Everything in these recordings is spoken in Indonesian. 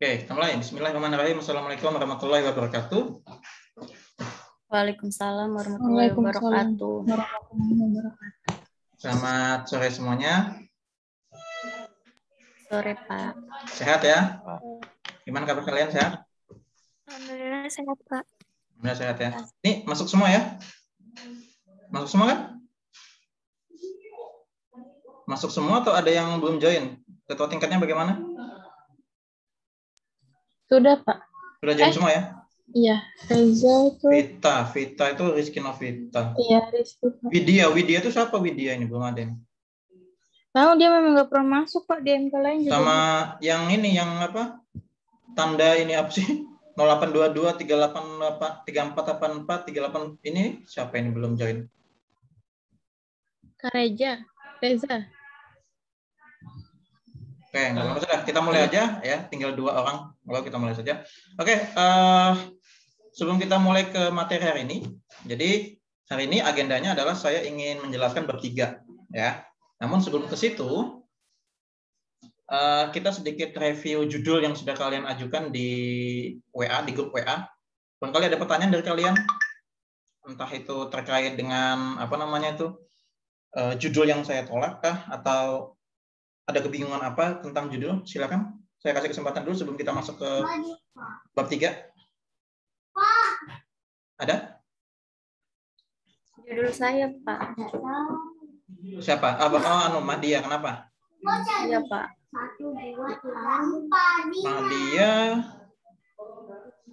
Oke, kita mulai. Bismillahirrahmanirrahim. Assalamualaikum warahmatullahi wabarakatuh. Waalaikumsalam warahmatullahi wabarakatuh. Selamat sore semuanya. Sore, Pak. Sehat ya? Gimana kabar kalian, sehat? Alhamdulillah sehat, Pak. Alhamdulillah sehat ya. Ini masuk semua ya? Masuk semua kan? Masuk semua atau ada yang belum join? Ketua tingkatnya bagaimana? Sudah, Pak. Sudah join semua ya? Iya, Reza itu. Vita itu Rizky Novita. Iya, Rizky, Pak. Widya itu siapa Widya ini? Belum ada ini. Tahu dia memang nggak pernah masuk, Pak, di MK lain juga. Sama yang ini, yang apa? Tanda ini apa sih? 0822 388 3484 38 ini siapa ini belum join? Kak Reza. Oke, nggak masalah. Kita mulai aja ya. Tinggal 2 orang. Kalau kita mulai saja. Oke, sebelum kita mulai ke materi hari ini, jadi hari ini agendanya adalah saya ingin menjelaskan bab 3 ya. Namun sebelum ke situ, kita sedikit review judul yang sudah kalian ajukan di WA, di grup WA. Barangkali ada pertanyaan dari kalian, entah itu terkait dengan apa namanya itu judul yang saya tolak kah, atau ada kebingungan apa tentang judul? Silakan. Saya kasih kesempatan dulu sebelum kita masuk ke bab 3. Ada? Judul saya, Pak. Siapa? Mahdia. Kenapa? Iya, Pak. Mahdia.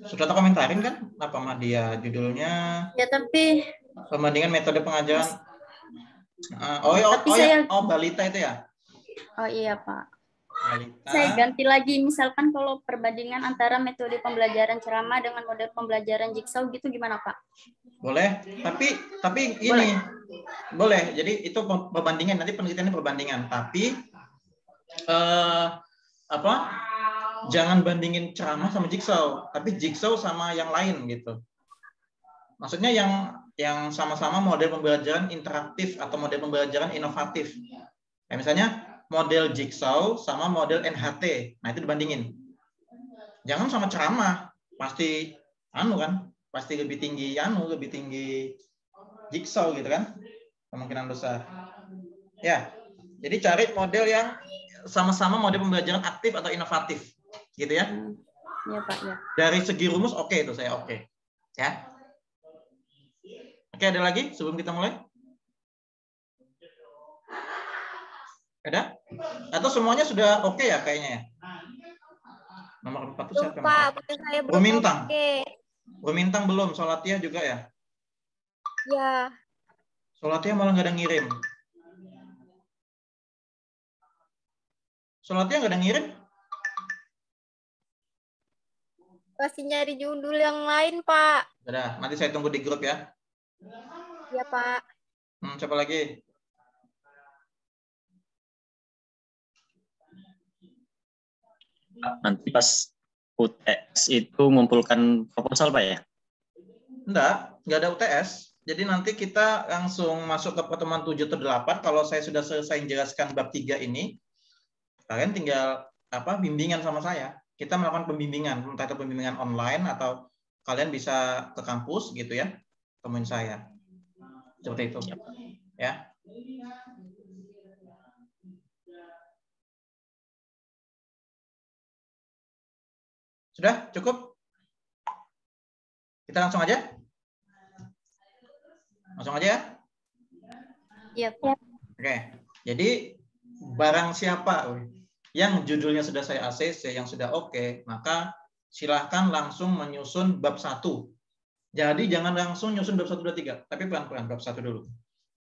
Sudah tak komentarin kan? Apa Mahdia judulnya? Ya, tapi Perbandingan metode pengajaran. Balita itu ya? oh iya, Pak. Balita. Saya ganti lagi, misalkan kalau perbandingan antara metode pembelajaran ceramah dengan model pembelajaran jigsaw gitu gimana, Pak? Boleh, tapi ini boleh. Jadi itu perbandingan, nanti penelitiannya perbandingan. Tapi jangan bandingin ceramah sama jigsaw, tapi jigsaw sama yang lain gitu. Maksudnya yang sama-sama model pembelajaran interaktif atau model pembelajaran inovatif. Kayak misalnya model jigsaw sama model NHT. Nah, itu dibandingin. Jangan sama ceramah. Pasti pasti lebih tinggi jigsaw gitu kan. Kemungkinan besar. Ya. Jadi cari model yang sama-sama model pembelajaran aktif atau inovatif. Gitu ya. Iya, Pak, ya. Dari segi rumus oke itu saya oke. Ya. Oke, ada lagi sebelum kita mulai? Ada? Atau semuanya sudah oke ya kayaknya ya? Nomor 4 itu siapa? Lupa, saya belum Rumintang. oke. Rumintang belum, Solatia juga ya? Ya, Solatia malah nggak ada ngirim. Solatia nggak ada ngirim? masih nyari judul yang lain, Pak. Sudah, nanti saya tunggu di grup ya. Ya, Pak. Siapa lagi? Nanti pas UTS itu ngumpulkan proposal, Pak ya? Nggak ada UTS. Jadi nanti kita langsung masuk ke pertemuan 7 atau 8. Kalau saya sudah selesai menjelaskan bab 3 ini, kalian tinggal bimbingan sama saya. Kita melakukan pembimbingan, entah itu pembimbingan online atau kalian bisa ke kampus gitu ya, temuin saya. Seperti itu. Ya. Sudah cukup? Kita langsung aja? Langsung aja ya? Iya, Pak. Oke. Jadi barang siapa yang judulnya sudah saya ACC, yang sudah oke, maka silahkan langsung menyusun bab 1. Jadi jangan langsung nyusun bab 1, 2, 3, tapi pelan-pelan bab 1 dulu.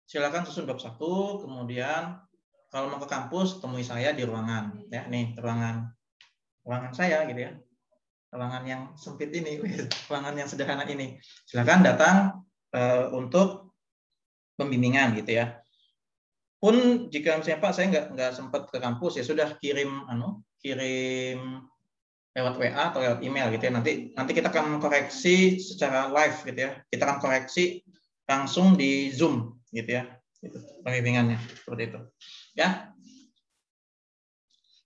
Silahkan susun bab 1, kemudian kalau mau ke kampus temui saya di ruangan. Ya, nih ruangan saya gitu ya. Ruangan yang sempit ini, ruangan yang sederhana ini. Silakan datang untuk pembimbingan gitu ya. Pun jika misalnya Pak saya nggak sempat ke kampus, ya sudah kirim lewat WA atau lewat email gitu ya. Nanti kita akan koreksi secara live gitu ya. Kita akan koreksi langsung di Zoom gitu ya. Gitu, pembimbingannya seperti itu. Ya.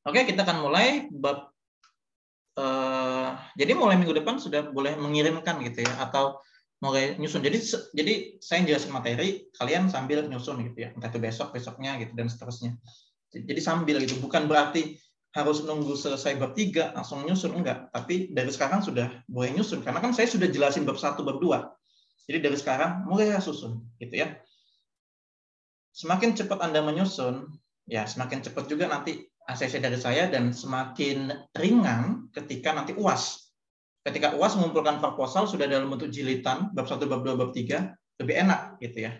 Oke, kita akan mulai bab jadi mulai minggu depan sudah boleh mengirimkan gitu ya, atau mulai nyusun. Jadi saya jelasin materi, kalian sambil nyusun gitu ya, entah itu besoknya gitu dan seterusnya. Jadi sambil gitu, bukan berarti harus nunggu selesai bab 3 langsung nyusun, enggak. Tapi dari sekarang sudah boleh nyusun, karena kan saya sudah jelasin bab 1, bab 2. Jadi dari sekarang mulai susun gitu ya. Semakin cepat Anda menyusun, ya semakin cepat juga nanti ACC dari saya, dan semakin ringan ketika nanti UAS. Ketika UAS mengumpulkan proposal sudah dalam bentuk jilitan, bab 1, bab 2, bab 3, lebih enak gitu ya.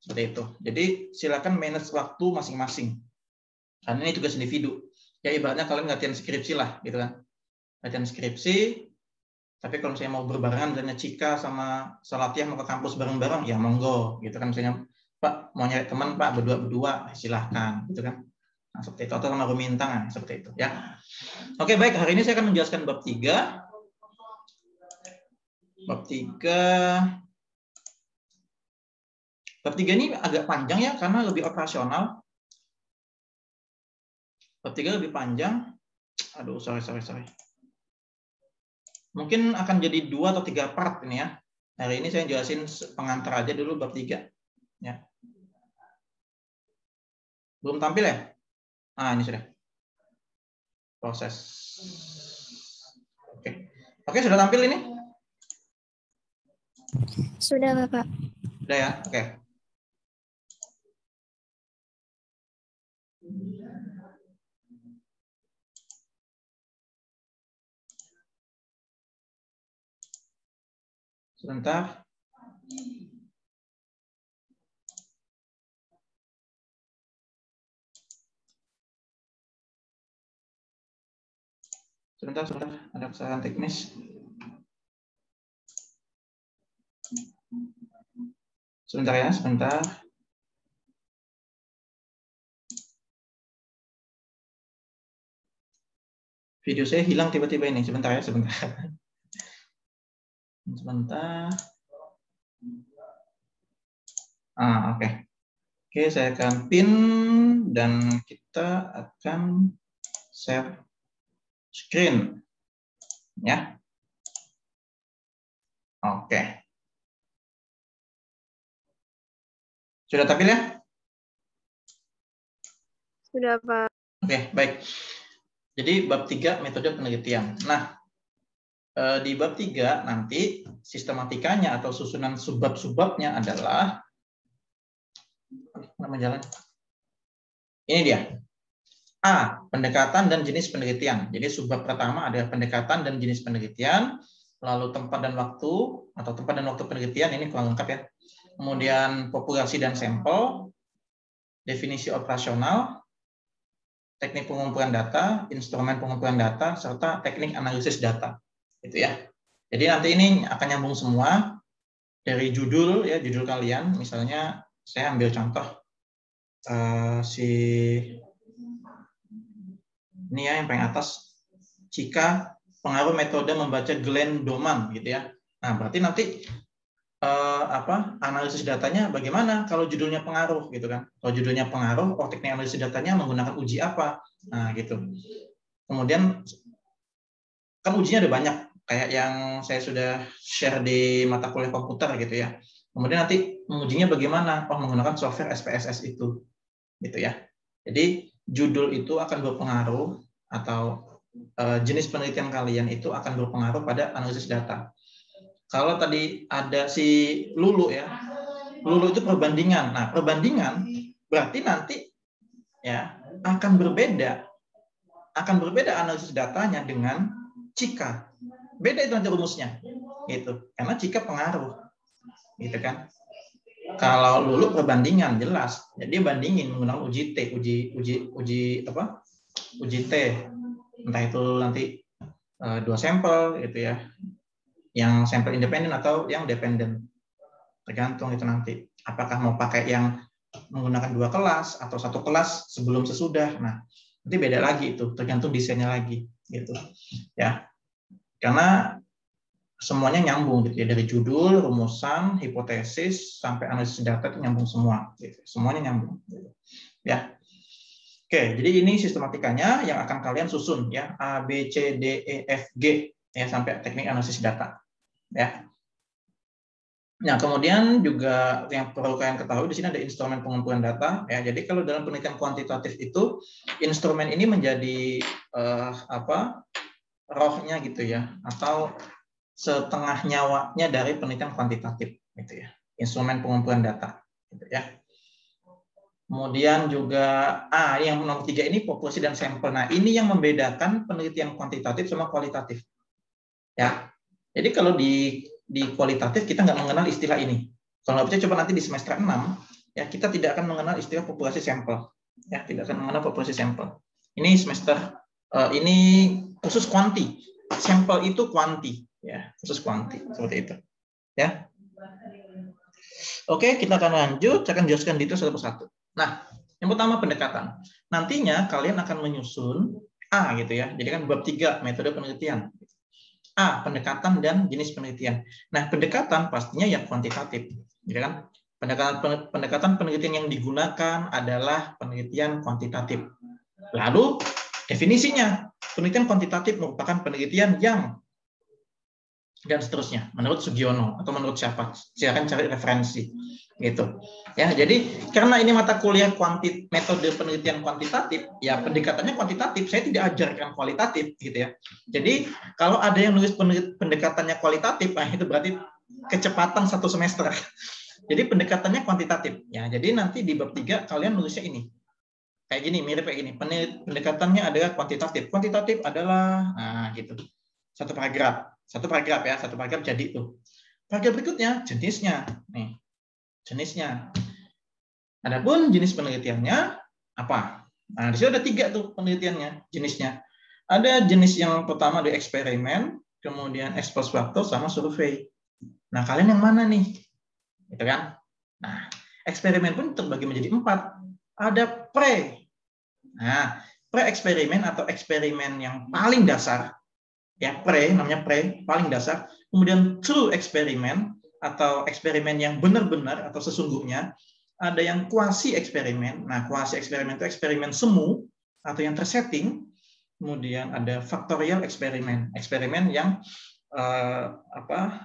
Seperti itu. Jadi silakan manage waktu masing-masing. Karena ini tugas individu. Ya ibaratnya kalian latihan skripsi lah, gitu kan. Latihan skripsi, tapi kalau misalnya mau berbarengan, misalnya Cika sama Salatiah mau ke kampus bareng-bareng, ya monggo, gitu kan. Misalnya Pak mau nyari teman Pak berdua, silahkan, gitu kan. Nah, seperti itu, atau sama Rumintang, seperti itu ya. Oke, baik, hari ini saya akan menjelaskan bab 3. Bab 3 ini agak panjang ya, karena lebih operasional. Bab 3 lebih panjang. Aduh, sorry. Mungkin akan jadi 2 atau 3 part ini ya. Hari ini saya jelasin pengantar aja dulu bab 3. Ya. Belum tampil ya? Ini sudah. Proses. Oke, sudah tampil ini? Sudah, Bapak. Sudah ya? Oke. Sebentar. Sebentar, ada kesalahan teknis. Sebentar ya, sebentar. Video saya hilang tiba-tiba ini. Sebentar ya, sebentar. Oke. Oke, saya akan pin dan kita akan share screen. Ya. Oke. Sudah tampil ya? Sudah, Pak. Oke, baik. Jadi bab 3 metode penelitian. Nah, di bab 3 nanti sistematikanya atau susunan subbab-subbabnya adalah nama jalan. Ini dia. A, pendekatan dan jenis penelitian. Jadi subbab pertama ada pendekatan dan jenis penelitian, lalu tempat dan waktu atau tempat dan waktu penelitian, ini kurang lengkap ya. Kemudian populasi dan sampel, definisi operasional, teknik pengumpulan data, instrumen pengumpulan data, serta teknik analisis data. Gitu ya. Jadi nanti ini akan nyambung semua dari judul ya, judul kalian. Misalnya saya ambil contoh ini ya yang paling atas, Cika pengaruh metode membaca Glenn Doman gitu ya. Nah, berarti nanti analisis datanya bagaimana kalau judulnya pengaruh gitu kan. Kalau judulnya pengaruh, teknik analisis datanya menggunakan uji apa. Nah, gitu. Kemudian kan ujinya ada banyak, kayak yang saya sudah share di mata kuliah komputer gitu ya. Kemudian nanti mengujinya bagaimana? Menggunakan software SPSS itu. Gitu ya. Jadi judul itu akan berpengaruh, atau jenis penelitian kalian itu akan berpengaruh pada analisis data. Kalau tadi ada si Lulu ya, Lulu itu perbandingan. Nah, perbandingan berarti nanti ya akan berbeda analisis datanya dengan Cika. Beda itu nanti rumusnya, gitu. Karena Cika pengaruh, gitu kan. Kalau Lulu perbandingan jelas, jadi bandingin menggunakan uji T, uji T, entah itu nanti 2 sampel, gitu ya. Yang sampel independen atau yang dependen, tergantung itu nanti apakah mau pakai yang menggunakan 2 kelas atau 1 kelas sebelum sesudah. Nah, nanti beda lagi itu, tergantung desainnya lagi gitu ya, karena semuanya nyambung gitu ya, dari judul, rumusan, hipotesis sampai analisis data itu nyambung semua gitu. Semuanya nyambung gitu. Ya. Oke, jadi ini sistematikanya yang akan kalian susun ya, A, B, C, D, E, F, G ya sampai teknik analisis data ya. Nah, kemudian juga yang perlu kalian ketahui di sini ada instrumen pengumpulan data ya. Jadi kalau dalam penelitian kuantitatif itu instrumen ini menjadi rohnya gitu ya, atau setengah nyawanya dari penelitian kuantitatif gitu ya. Instrumen pengumpulan data gitu ya. Kemudian juga yang nomor 3 ini populasi dan sampel. Nah, ini yang membedakan penelitian kuantitatif sama kualitatif. Ya. Jadi kalau di kualitatif kita nggak mengenal istilah ini. Kalau nggak percaya coba nanti di semester 6 ya kita tidak akan mengenal istilah populasi sampel. Ya, tidak akan mengenal populasi sampel. Ini semester ini khusus kuanti. Sampel itu kuanti ya, khusus kuanti seperti itu. Ya. Oke, kita akan lanjut, saya akan jelaskan detail satu persatu. Nah, yang pertama pendekatan. Nantinya kalian akan menyusun A gitu ya. Jadi kan bab 3 metode penelitian. A, pendekatan dan jenis penelitian. Nah, pendekatan pastinya yang kuantitatif, gitu kan? Pendekatan penelitian yang digunakan adalah penelitian kuantitatif. Lalu definisinya, penelitian kuantitatif merupakan penelitian yang dan seterusnya menurut Sugiono atau menurut siapa, silakan cari referensi gitu ya. Jadi karena ini mata kuliah metode penelitian kuantitatif ya, pendekatannya kuantitatif, saya tidak ajarkan kualitatif gitu ya. Jadi kalau ada yang nulis pendekatannya kualitatif, nah itu berarti kecepatan 1 semester. Jadi pendekatannya kuantitatif ya. Jadi nanti di bab 3 kalian nulisnya ini kayak gini, mirip kayak gini, pendekatannya adalah kuantitatif adalah gitu, satu paragraf ya, satu paragraf jadi itu. Paragraf berikutnya jenisnya nih, jenisnya. Adapun jenis penelitiannya apa? Nah, di sini ada 3 tuh penelitiannya, jenisnya. Ada jenis yang pertama di eksperimen, kemudian ex post facto sama survei. Nah, kalian yang mana nih? Gitu kan? Nah, eksperimen pun terbagi menjadi 4. Ada pre. Nah, pre-eksperimen atau eksperimen yang paling dasar. Ya, namanya pre, paling dasar. Kemudian true eksperimen atau eksperimen yang benar-benar atau sesungguhnya. Ada yang kuasi eksperimen. Nah, kuasi eksperimen itu eksperimen semu atau yang tersetting. Kemudian ada faktorial eksperimen, eksperimen yang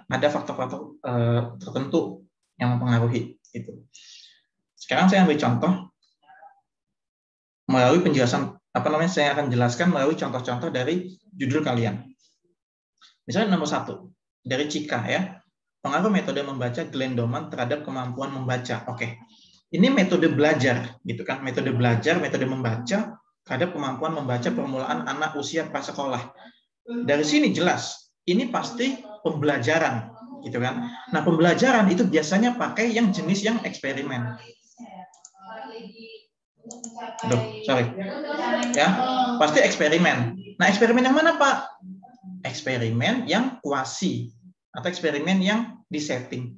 ada faktor-faktor tertentu yang mempengaruhi itu. Sekarang saya ambil contoh melalui penjelasan saya akan jelaskan melalui contoh-contoh dari judul kalian. Misalnya nomor 1 dari Cika ya, pengaruh metode membaca Glenn Doman terhadap kemampuan membaca. Oke, ini metode belajar, gitu kan? Metode belajar, metode membaca terhadap kemampuan membaca permulaan anak usia prasekolah. Dari sini jelas, ini pasti pembelajaran, gitu kan? Nah, pembelajaran itu biasanya pakai yang jenis yang eksperimen. Ya, pasti eksperimen. Nah, eksperimen yang mana, Pak? Eksperimen yang kuasi atau eksperimen yang disetting,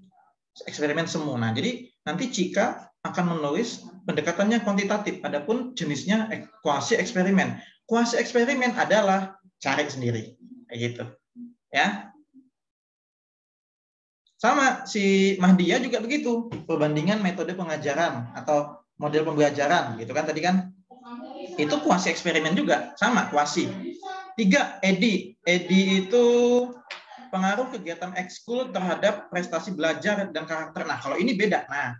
eksperimen semu. Nah, jadi nanti Cika akan menulis pendekatannya kuantitatif, adapun jenisnya kuasi eksperimen. Kuasi eksperimen adalah cari sendiri, kayak gitu, ya. Sama si Mahdia juga begitu, perbandingan metode pengajaran atau model pembelajaran, gitu kan tadi kan? Itu kuasi eksperimen juga, sama kuasi. 3, EDI. EDI itu pengaruh kegiatan ekskul terhadap prestasi belajar dan karakter. Nah, kalau ini beda. Nah,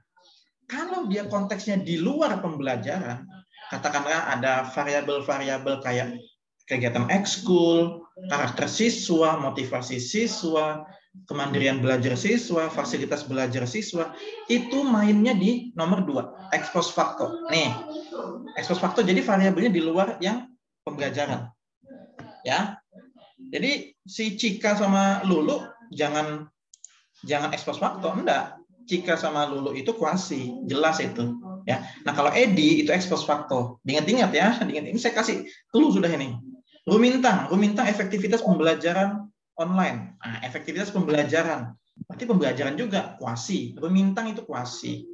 kalau dia konteksnya di luar pembelajaran, katakanlah ada variabel-variabel kayak kegiatan ekskul, karakter siswa, motivasi siswa, kemandirian belajar siswa, fasilitas belajar siswa, itu mainnya di nomor 2, ex post facto. Nih, ex post facto jadi variabelnya di luar yang pembelajaran. Ya. Jadi si Cika sama Lulu jangan ex post facto, enggak. Cika sama Lulu itu kuasi, jelas itu, ya. Nah, kalau Edi itu ex post facto. Diingat-ingat ya, ini saya kasih clue sudah ini. Rumintang efektivitas pembelajaran online. Nah, efektivitas pembelajaran. Berarti pembelajaran juga kuasi. Rumintang itu kuasi.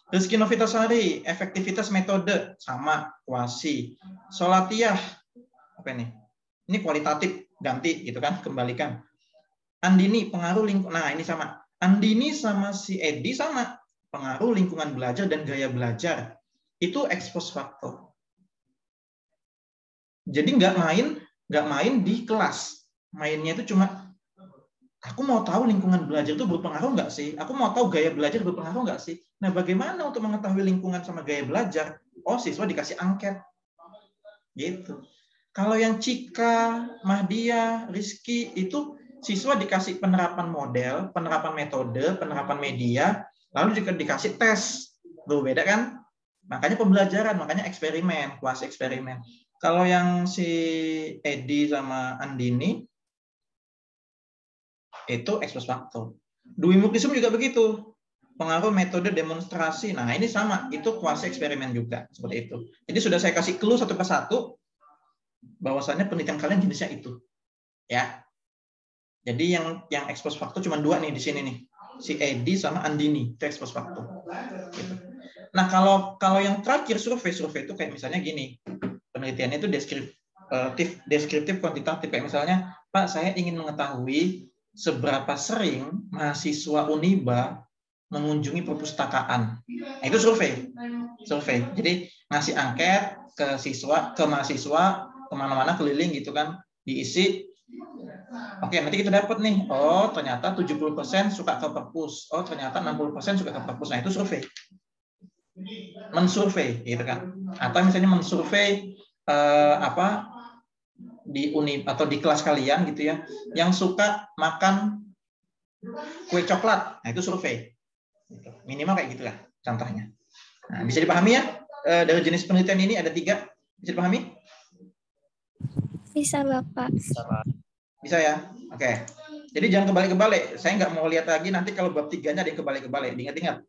Rizky Novitasari, efektivitas metode sama kuasi. Solatiah apa ini? Ini kualitatif, ganti gitu kan, kembalikan. Andini pengaruh lingkungan. Nah, ini sama. Andini sama si Edi sama, pengaruh lingkungan belajar dan gaya belajar. Itu ex post facto. Jadi nggak main di kelas. Mainnya itu cuma aku mau tahu lingkungan belajar itu berpengaruh nggak sih? Aku mau tahu gaya belajar berpengaruh nggak sih? Nah, bagaimana untuk mengetahui lingkungan sama gaya belajar? Oh, siswa dikasih angket. Gitu. Kalau yang Cika, Mahdia, Rizky itu siswa dikasih penerapan model, penerapan metode, penerapan media, lalu dikasih tes. Tuh, beda kan? Makanya pembelajaran, makanya eksperimen, kuasi eksperimen. Kalau yang si Edi sama Andini itu ekspos faktor. Dwi Muklisum juga begitu. Pengaruh metode demonstrasi. Nah, ini sama, itu kuasi eksperimen juga, seperti itu. Jadi sudah saya kasih clue satu persatu bahwasannya penelitian kalian jenisnya itu. Ya. Jadi yang ekspos faktor cuma 2 nih di sini nih. Si Edi sama Andini, itu ekspos faktor. Gitu. Nah, kalau yang terakhir survei itu kayak misalnya gini. Penelitiannya itu deskriptif kuantitatif, kayak misalnya, Pak, saya ingin mengetahui seberapa sering mahasiswa Uniba mengunjungi perpustakaan. Nah, itu survei. Jadi ngasih angket ke mahasiswa kemana-mana keliling gitu kan, diisi. Oke, nanti kita dapat nih, oh ternyata 70% suka ke perpus, oh ternyata 60% suka ke perpus. Nah, itu survei. Mensurvei gitu kan. Atau misalnya mensurvei di uni atau di kelas kalian gitu ya, yang suka makan kue coklat. Nah, itu survei. Minimal kayak gitulah contohnya. Nah, bisa dipahami ya? Dari jenis penelitian ini ada 3. Bisa dipahami? Bisa, Bapak. Bisa ya? Oke. Jadi jangan kebalik-kebalik. Saya nggak mau lihat lagi nanti kalau bab 3-nya ada yang kebalik-kebalik. Diingat-ingat.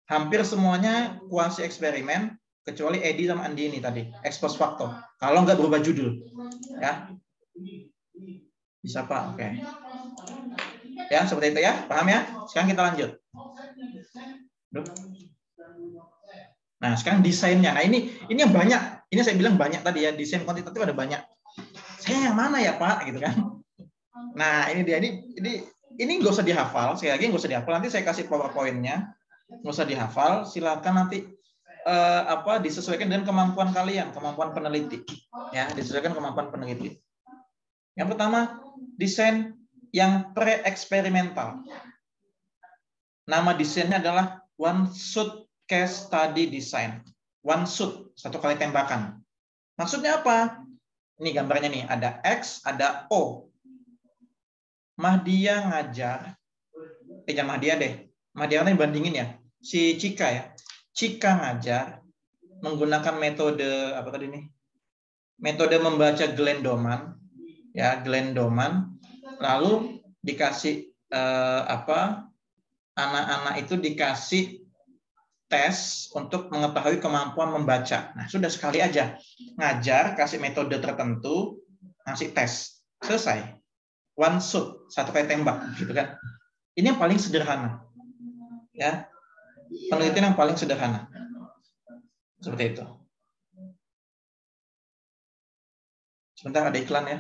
Hampir semuanya kuasi eksperimen, kecuali Edi sama Andi ini tadi. Expose faktor. Kalau nggak berubah judul. Ya. Bisa, Pak? Oke. Ya, seperti itu ya. Paham ya? Sekarang kita lanjut. Nah, sekarang desainnya. Nah, ini yang banyak. Ini saya bilang banyak tadi ya. Desain kuantitatif ada banyak. Saya yang mana ya, Pak? Gitu kan. Nah, ini dia. Ini nggak usah dihafal. Sekali lagi nggak usah dihafal. Nanti saya kasih PowerPoint-nya. Nggak usah dihafal. Silakan nanti disesuaikan dengan kemampuan kalian, kemampuan peneliti. Ya, disesuaikan kemampuan peneliti. Yang pertama, desain yang pre-eksperimental. Nama desainnya adalah one shot case study design. One shot, satu kali tembakan. Maksudnya apa? Ini gambarnya nih, ada X, ada O. Mahdia ngajar, jangan Mahdia deh. Mahdia kan bandingin ya. Si Cika ya. Cika ngajar menggunakan metode apa tadi nih? Metode membaca Glenn Doman. Ya, Glenn Doman. Lalu dikasih anak-anak itu dikasih tes untuk mengetahui kemampuan membaca. Nah, sudah sekali aja ngajar, kasih metode tertentu, ngasih tes, selesai. One shot, satu kali tembak, gitu kan? Ini yang paling sederhana, ya. Penelitian yang paling sederhana, seperti itu. Sebentar, ada iklan ya.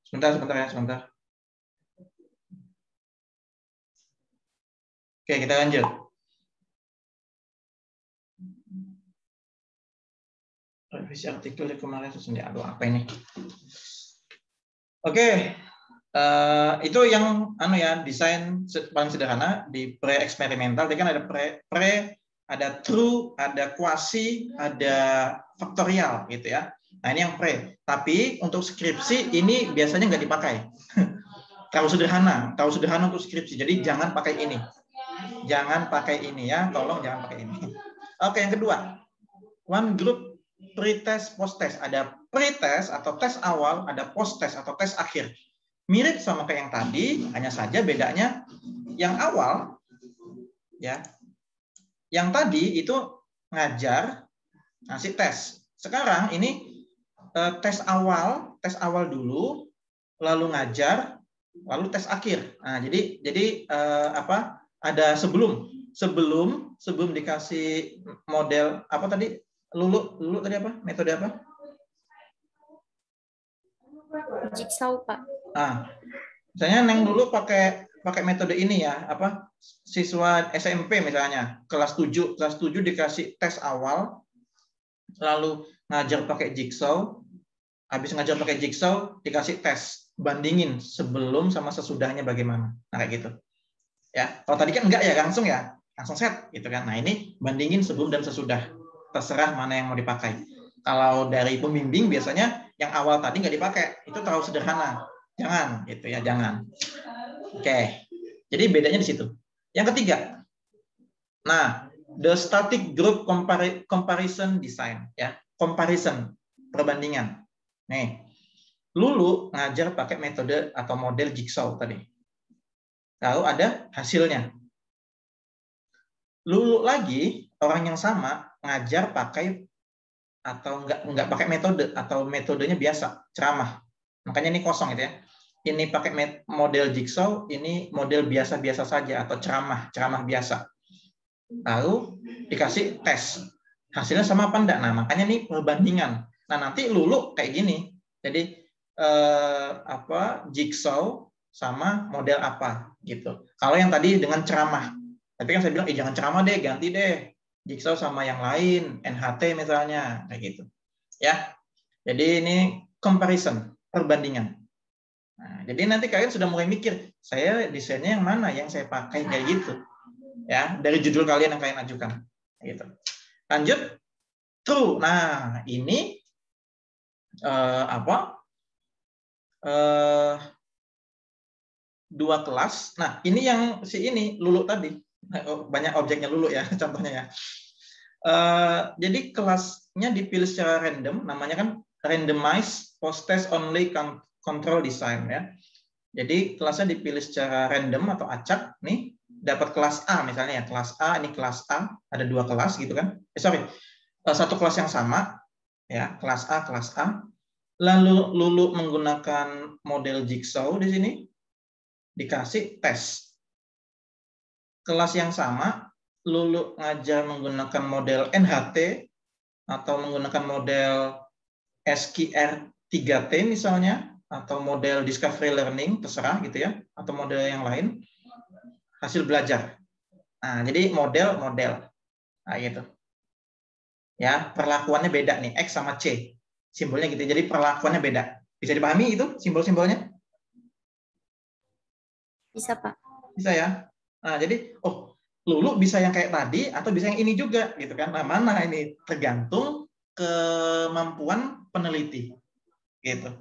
Sebentar ya, sebentar. Oke, kita lanjut. Revisi artikel kemarin sesungguhnya. Aduh, apa ini? Oke. Itu yang desain paling sederhana di pre-eksperimental. Dia kan ada pre, ada true, ada quasi, ada faktorial gitu ya. Nah, ini yang pre. Tapi untuk skripsi ini biasanya nggak dipakai. Terlalu sederhana untuk skripsi. Jadi jangan pakai ini. Jangan pakai ini ya, tolong jangan pakai ini. Oke, yang kedua. One group pre-test, post-test. Ada pre-test atau tes awal, ada post-test atau tes akhir. Mirip sama kayak yang tadi, hanya saja bedanya yang awal ya. Yang tadi itu ngajar, ngasih tes. Sekarang ini tes awal dulu, lalu ngajar, lalu tes akhir. Nah, jadi ada sebelum sebelum dikasih model apa tadi? Lulu tadi apa? Metode apa? Jigsaw, Pak. Misalnya Neng dulu pakai metode ini ya, apa? Siswa SMP misalnya, kelas 7 dikasih tes awal, lalu ngajar pakai jigsaw, habis ngajar pakai jigsaw dikasih tes, bandingin sebelum sama sesudahnya bagaimana. Nah, kayak gitu. Ya, kalau tadi kan enggak ya, langsung set gitu kan. Nah, ini bandingin sebelum dan sesudah. Terserah mana yang mau dipakai. Kalau dari pembimbing biasanya yang awal tadi nggak dipakai, itu terlalu sederhana. Jangan gitu ya, jangan. Oke. Jadi bedanya di situ. Yang ketiga. Nah, the static group comparison design ya. Comparison, perbandingan. Nih. Lulu ngajar pakai metode atau model jigsaw tadi. Lalu ada hasilnya. Lulu lagi orang yang sama ngajar pakai atau enggak pakai metode atau metodenya biasa, ceramah. Makanya ini kosong gitu ya. Ini pakai model jigsaw, ini model biasa-biasa saja atau ceramah biasa. Lalu dikasih tes. Hasilnya sama apa enggak? Nah, makanya ini perbandingan. Nah, nanti Lulu kayak gini. Jadi jigsaw sama model apa gitu. Kalau yang tadi dengan ceramah. Tapi kan saya bilang, jangan ceramah deh, ganti deh. Jigsaw sama yang lain, NHT misalnya, kayak gitu. Ya. Jadi ini comparison, perbandingan. Nah, jadi nanti kalian sudah mulai mikir, saya desainnya yang mana yang saya pakai kayak gitu. Ya, dari judul kalian yang kalian ajukan. Gitu. Lanjut, true. Nah, ini dua kelas. Nah, ini yang ini Lulu tadi. Banyak objeknya Lulu ya, contohnya ya. Jadi kelasnya dipilih secara random, namanya kan randomized post-test only control design ya. Jadi kelasnya dipilih secara random atau acak. Nih, dapat kelas A misalnya ya, kelas A, ini kelas A, ada dua kelas gitu kan. Satu kelas yang sama, ya, kelas A. Lalu Lulu menggunakan model jigsaw di sini, dikasih tes. Kelas yang sama, Lulu ngajar menggunakan model NHT atau menggunakan model SQR3T misalnya, atau model discovery learning, terserah gitu ya, atau model yang lain, hasil belajar. Nah, jadi model. Nah, gitu. Ya, perlakuannya beda nih, X sama C. Simbolnya gitu. Jadi perlakuannya beda. Bisa dipahami itu simbol-simbolnya? Bisa, Pak. Bisa ya. Nah, jadi Lulu bisa yang kayak tadi atau bisa yang ini juga gitu kan. Nah, mana ini tergantung kemampuan peneliti. Gitu.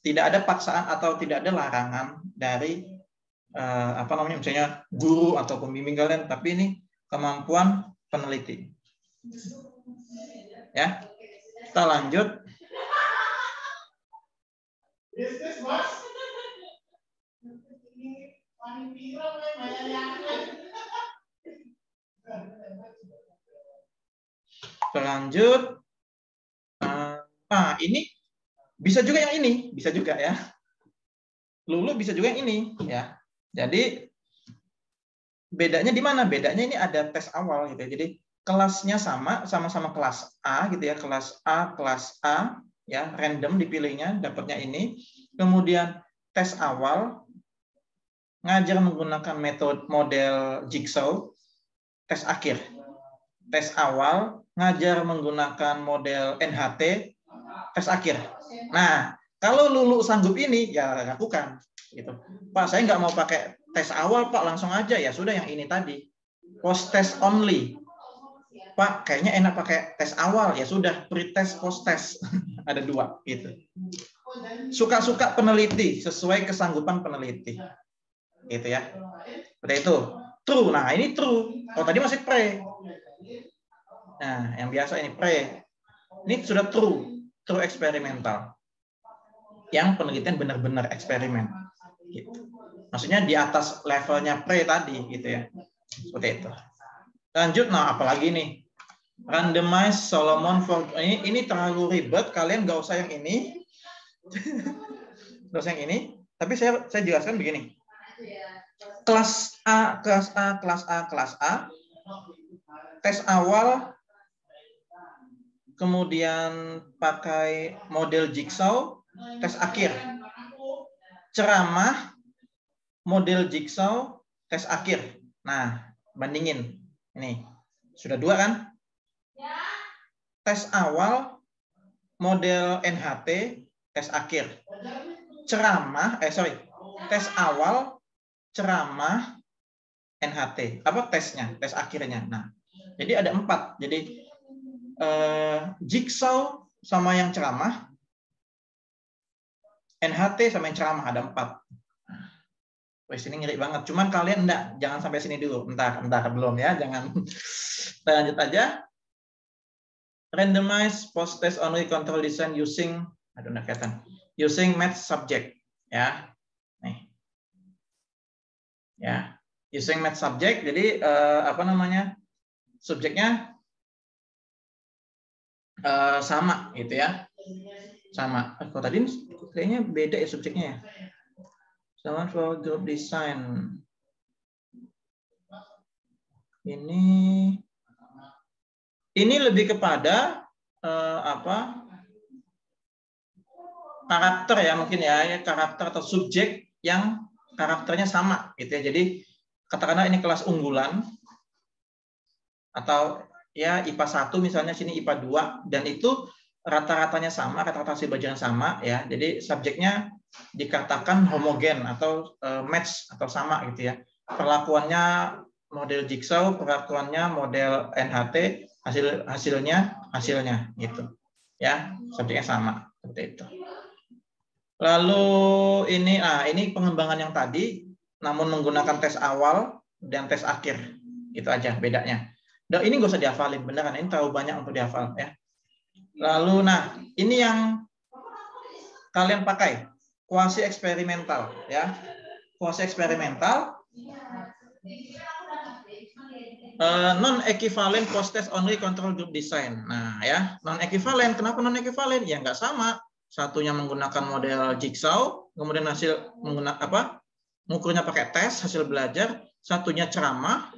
Tidak ada paksaan atau tidak ada larangan dari misalnya guru atau pembimbing kalian, tapi ini kemampuan peneliti. Ya. Kita lanjut. Lanjut. Ini bisa juga yang ini, bisa juga ya. Lulu bisa juga yang ini ya. Jadi bedanya di mana? Bedanya ini ada tes awal gitu ya. Jadi kelasnya sama-sama kelas A gitu ya, kelas A ya, random dipilihnya, dapatnya ini. Kemudian tes awal ngajar menggunakan model jigsaw, tes akhir. Tes awal ngajar menggunakan model NHT, tes akhir. Nah, kalau Lulu sanggup ini, ya lakukan. Gitu. Pak, saya nggak mau pakai tes awal, Pak, langsung aja. Ya sudah yang ini tadi. Post-test only. Pak, kayaknya enak pakai tes awal. Ya sudah, pre-test, post-test. Ada dua. Gitu. Suka-suka peneliti, sesuai kesanggupan peneliti. Gitu ya. Seperti itu. True. Nah, ini true. Kalau tadi masih pre. Nah, yang biasa ini pre. Ini sudah true eksperimental. Yang penelitian benar-benar eksperimen. Gitu. Maksudnya di atas levelnya pre tadi, gitu ya. Seperti itu. Lanjut, nah apalagi nih? Randomized Solomon for ini terlalu ribet. Kalian nggak usah yang ini. Nggak usah yang ini. Tapi saya jelaskan begini. Kelas A. tes awal, kemudian pakai model jigsaw, tes akhir. Ceramah, model jigsaw, tes akhir. Nah, bandingin. Ini, sudah 2 kan? Tes awal, model NHT, tes akhir. Ceramah, tes awal, ceramah, NHT. Apa tesnya? Tes akhirnya. Nah, jadi ada 4. Jadi jigsaw sama yang ceramah, NHT sama yang ceramah ada 4. Wes ini ngeri banget. Cuman kalian jangan sampai sini dulu. Entar belum ya. Jangan. Kita lanjut aja. Randomize post-test only control design using, using match subject. Ya, nih. Ya, using match subject. Jadi subjeknya sama gitu ya. Sama. Kalau tadi kayaknya beda ya subjeknya ya. Someone for group design. Ini lebih kepada karakter ya mungkin ya, karakter atau subjek yang karakternya sama gitu ya. Jadi katakanlah ini kelas unggulan atau ya IPA 1 misalnya, sini IPA 2, dan itu rata-ratanya sama, rata-rata hasil belajaran sama ya. Jadi subjeknya dikatakan homogen atau match atau sama gitu ya. Perlakuannya model jigsaw, perlakuannya model NHT, hasilnya gitu. Ya, subjeknya sama seperti itu. Lalu ini pengembangan yang tadi namun menggunakan tes awal dan tes akhir. Itu aja bedanya. Dan ini nggak usah dihafalin beneran, ini terlalu banyak untuk dihafal ya. Lalu ini yang kalian pakai kuasi eksperimental ya. Kuasi eksperimental non equivalent post test only control group design. Nah ya, non equivalent. Kenapa non equivalent? Ya nggak sama. Satunya menggunakan model jigsaw, kemudian ngukurnya pakai tes hasil belajar, satunya ceramah,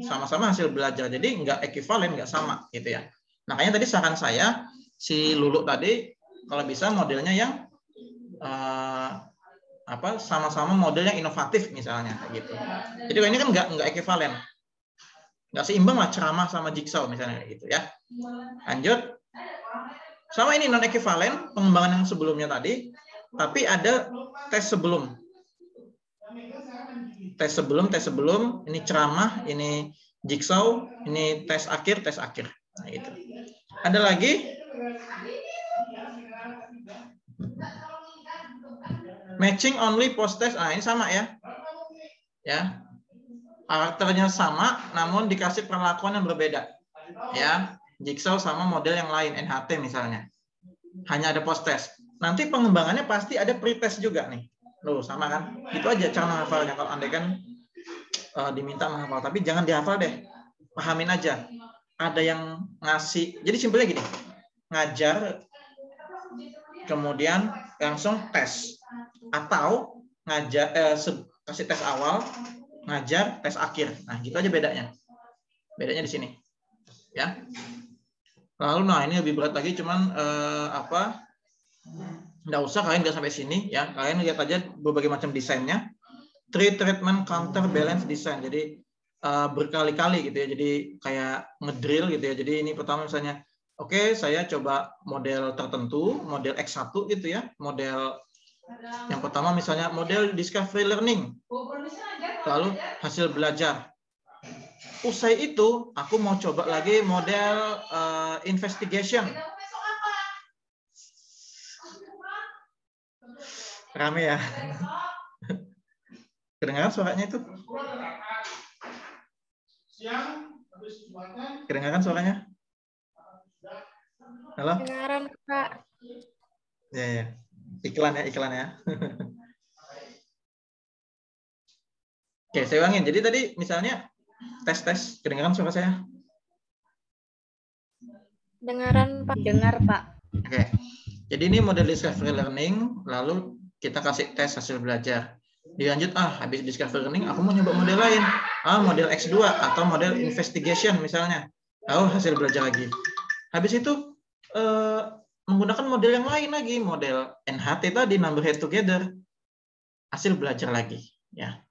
sama-sama hasil belajar. Jadi nggak equivalent, nggak sama gitu ya. Makanya tadi saran saya si Lulu tadi kalau bisa modelnya yang sama-sama model yang inovatif misalnya gitu. Jadi ini kan nggak equivalent, nggak seimbang lah ceramah sama jigsaw misalnya gitu ya. Lanjut, sama ini non equivalent pengembangan yang sebelumnya tadi, tapi ada tes sebelum, ini ceramah, ini jigsaw, ini tes akhir. Nah, gitu. Ada lagi matching only post test. Ini sama ya. Ya. Karakternya sama namun dikasih perlakuan yang berbeda. Ya, jigsaw sama model yang lain, NHT misalnya. Hanya ada post test. Nanti pengembangannya pasti ada pre-test juga nih. Loh, sama kan? Itu aja cara menghafalnya. Kalau Anda kan diminta menghafal, tapi jangan dihafal deh. Pahamin aja. Ada yang ngasih. Jadi simpelnya gini. Ngajar kemudian langsung tes. Atau ngajar kasih tes awal, ngajar tes akhir. Nah, gitu aja bedanya. Bedanya di sini. Ya. Lalu ini lebih berat lagi, cuman nggak usah kalian nggak sampai sini ya. Kalian lihat aja berbagai macam desainnya. Treatment counter balance design. Jadi berkali-kali gitu ya. Jadi kayak ngedrill gitu ya. Jadi ini pertama misalnya, oke, saya coba model tertentu, model X1 gitu ya. Model yang pertama misalnya model discovery learning. Lalu hasil belajar. Usai itu, aku mau coba lagi model investigation. Rame ya. Kedengaran suaranya itu? Kedengaran suaranya? Halo? Kedengaran, Kak. Ya. Iklan ya. Oke, saya ulangin. Jadi tadi misalnya tes. Kedengaran suara saya? Dengaran, Pak. Dengar, Pak. Oke. Jadi ini model discovery learning, lalu kita kasih tes hasil belajar. Dilanjut, habis discovery learning, aku mau nyoba model lain. Model X2 atau model investigation misalnya. Hasil belajar lagi. Habis itu menggunakan model yang lain lagi, model NHT tadi, number head together. Hasil belajar lagi, ya.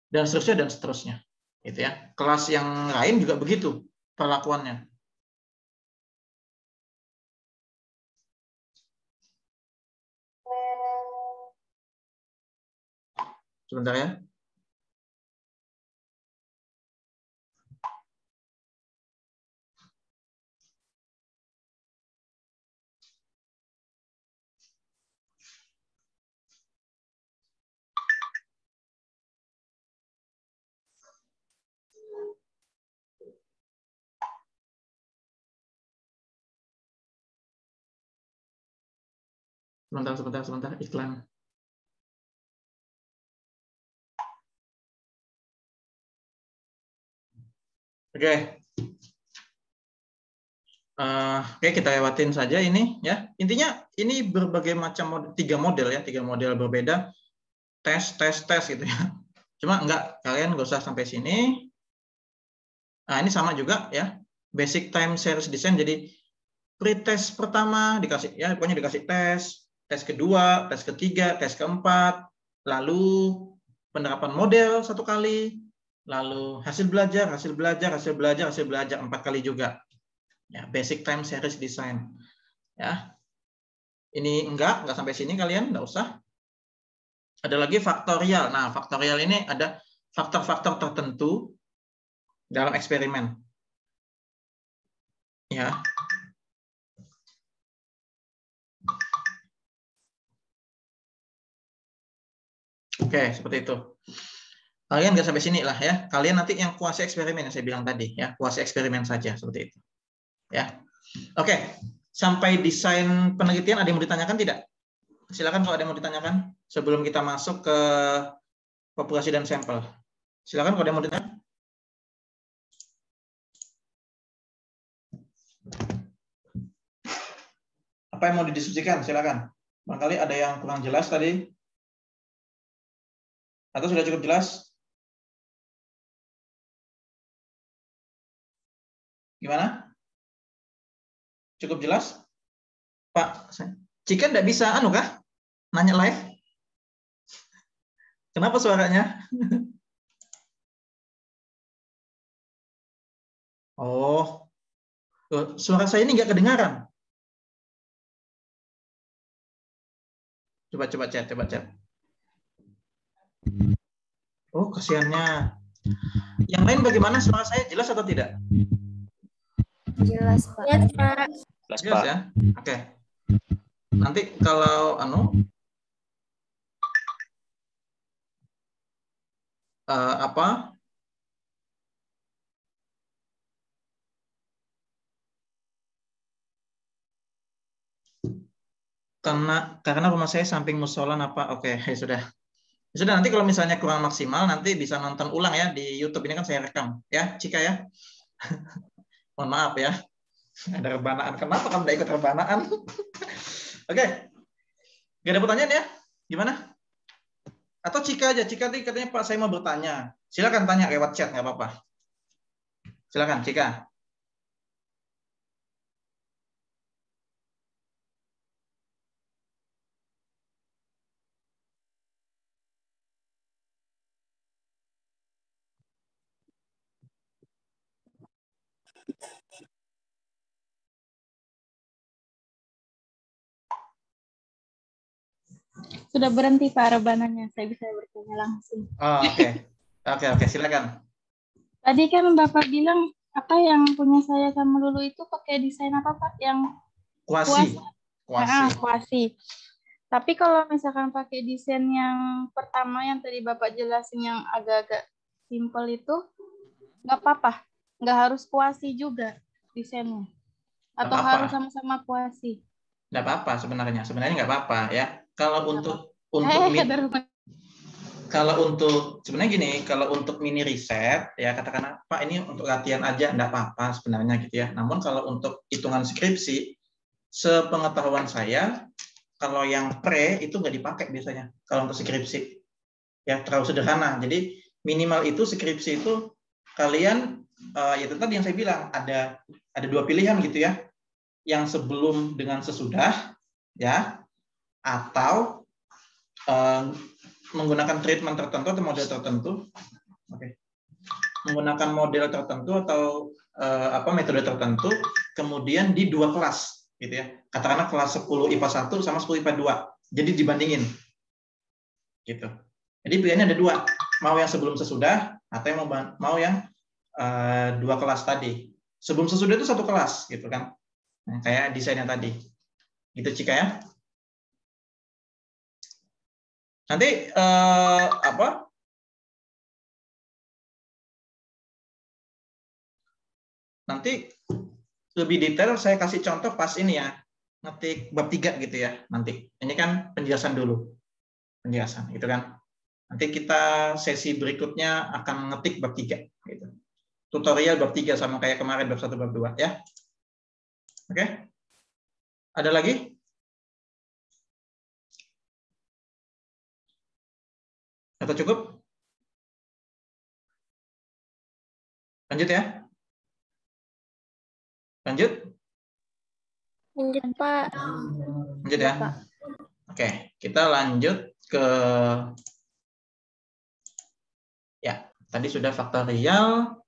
Dan seterusnya. Gitu ya. Kelas yang lain juga begitu perlakuannya. Sebentar ya. Sebentar, iklan. Oke. Oke, kita lewatin saja ini ya. Intinya ini berbagai macam tiga model berbeda, tes gitu ya. Cuma kalian nggak usah sampai sini. Ini sama juga ya, basic time series design. Jadi pretest pertama dikasih ya, pokoknya dikasih tes kedua, tes ketiga, tes keempat, lalu penerapan model 1 kali, lalu hasil belajar 4 kali juga. Ya, basic time series design. Ya. Ini enggak sampai sini kalian, enggak usah. Ada lagi faktorial. Nah, faktorial ini ada faktor-faktor tertentu dalam eksperimen. Ya. Oke, seperti itu. Kalian enggak sampai sini lah ya. Kalian nanti yang kuasi eksperimen yang saya bilang tadi ya, kuasi eksperimen saja seperti itu. Ya. Oke, sampai desain penelitian ada yang mau ditanyakan tidak? Silakan kalau ada yang mau ditanyakan sebelum kita masuk ke populasi dan sampel. Silakan kalau ada yang mau ditanyakan. Apa yang mau didiskusikan? Silakan. Barangkali ada yang kurang jelas tadi. Atau sudah cukup jelas? Gimana? Cukup jelas? Pak, Cika enggak bisa kah? Nanya live? Kenapa suaranya? Oh, suara saya ini nggak kedengaran. Coba chat. Oh, kasihannya. Yang lain bagaimana, suara saya jelas atau tidak? Jelas, Pak. Jelas ya? Oke. Nanti kalau karena rumah saya samping musola oke, sudah nanti kalau misalnya kurang maksimal nanti bisa nonton ulang ya di YouTube, ini kan saya rekam ya Cika ya. Mohon maaf ya, ada rebanaan. Kenapa kamu tidak ikut rebanaan? Oke, gak ada pertanyaan ya? Gimana? Atau Cika aja, Cika tadi katanya Pak saya mau bertanya, silakan tanya lewat chat, nggak apa-apa. Silakan Cika. Sudah berhenti Pak rebanannya, saya bisa bertanya langsung. Oke, silakan. Tadi kan Bapak bilang apa yang punya saya sama Lulu itu pakai desain apa Pak? Yang kuasi. Tapi kalau misalkan pakai desain yang pertama yang tadi Bapak jelasin yang agak-agak simple itu, nggak apa-apa, nggak harus kuasi juga desainnya, atau harus sama-sama kuasi? Nggak apa-apa sebenarnya nggak apa-apa ya. Kalau untuk sebenarnya gini, kalau untuk mini riset ya katakan Pak ini untuk latihan aja nggak apa-apa sebenarnya gitu ya. Namun kalau untuk hitungan skripsi, sepengetahuan saya Kalau yang pre itu nggak dipakai biasanya kalau untuk skripsi. Ya, terlalu sederhana. Jadi minimal itu skripsi itu kalian ya tadi yang saya bilang ada dua pilihan gitu ya. Yang sebelum dengan sesudah ya, atau menggunakan treatment tertentu atau model tertentu. Oke. Menggunakan model tertentu atau metode tertentu, kemudian di dua kelas gitu ya. Katakanlah kelas 10 IPA 1 sama 10 IPA 2. Jadi dibandingin. Gitu. Jadi pilihannya ada dua, mau yang sebelum sesudah atau yang mau yang dua kelas tadi. Sebelum sesudah itu satu kelas gitu kan. Nah, kayak desainnya tadi. Gitu Cika ya. Nanti nanti lebih detail saya kasih contoh pas ini ya, ngetik bab 3 gitu ya nanti. Ini kan penjelasan dulu. Penjelasan gitu kan. Nanti kita sesi berikutnya akan ngetik bab 3 gitu. Tutorial bab 3 sama kayak kemarin bab 1 bab 2 ya. Oke. Ada lagi? Atau cukup? Lanjut ya. Lanjut? Lanjut, Pak. Lanjut ya. Oke, kita lanjut ke ya, tadi sudah faktorial.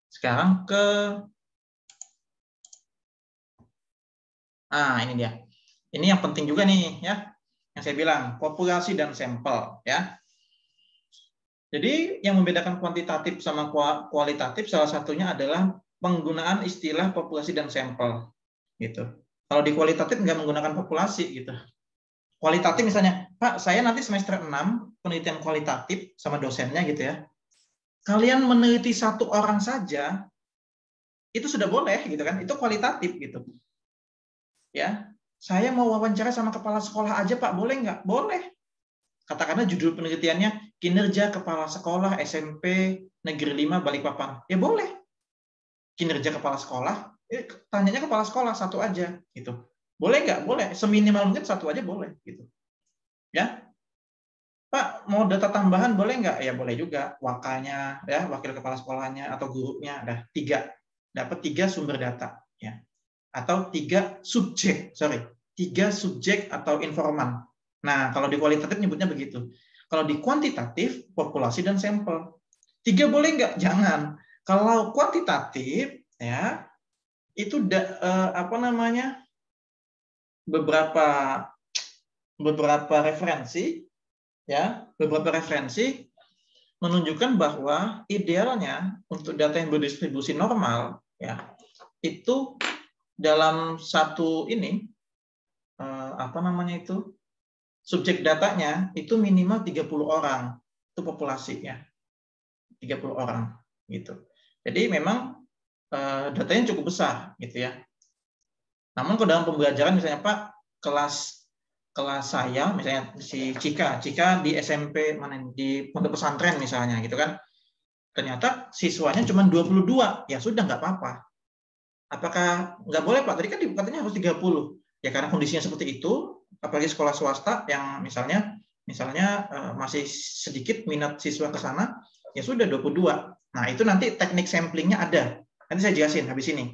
Sekarang ke ini dia. Ini yang penting juga nih ya. Yang saya bilang, populasi dan sampel ya. Jadi yang membedakan kuantitatif sama kualitatif salah satunya adalah penggunaan istilah populasi dan sampel gitu. Kalau di kualitatif nggak menggunakan populasi gitu. Kualitatif misalnya, Pak, saya nanti semester 6 penelitian kualitatif sama dosennya gitu ya. Kalian meneliti satu orang saja itu sudah boleh gitu kan. Itu kualitatif gitu. Ya. Saya mau wawancara sama kepala sekolah aja, Pak, boleh nggak? Boleh. Katakanlah judul penelitiannya kinerja kepala sekolah SMP Negeri 5 Balikpapan. Ya boleh. Kinerja kepala sekolah, tanyanya kepala sekolah satu aja gitu. Boleh nggak? Boleh. Seminimal mungkin satu aja boleh gitu. Ya. Pak, mau data tambahan boleh nggak? Ya boleh juga. Wakilnya, ya, wakil kepala sekolahnya atau gurunya ada 3. Dapat 3 sumber data, ya. Atau 3 subjek atau informan. Nah, kalau di kualitatif nyebutnya begitu. Kalau di kuantitatif, populasi dan sampel. 3 boleh nggak? Jangan. Kalau kuantitatif, ya, itu beberapa referensi, ya, beberapa referensi menunjukkan bahwa idealnya untuk data yang berdistribusi normal, ya, itu dalam satu ini subjek datanya itu minimal 30 orang itu populasinya 30 orang gitu. Jadi memang datanya cukup besar gitu ya. Namun kalau dalam pembelajaran misalnya Pak kelas saya misalnya si Cika di SMP mana di pondok pesantren misalnya gitu kan. Ternyata siswanya cuma 22, ya sudah nggak apa-apa. Apakah nggak boleh Pak? Tadi kan katanya harus 30. Ya karena kondisinya seperti itu, apalagi sekolah swasta yang misalnya masih sedikit minat siswa ke sana, ya sudah 22. Nah, itu nanti teknik samplingnya ada. Nanti saya jelasin habis ini.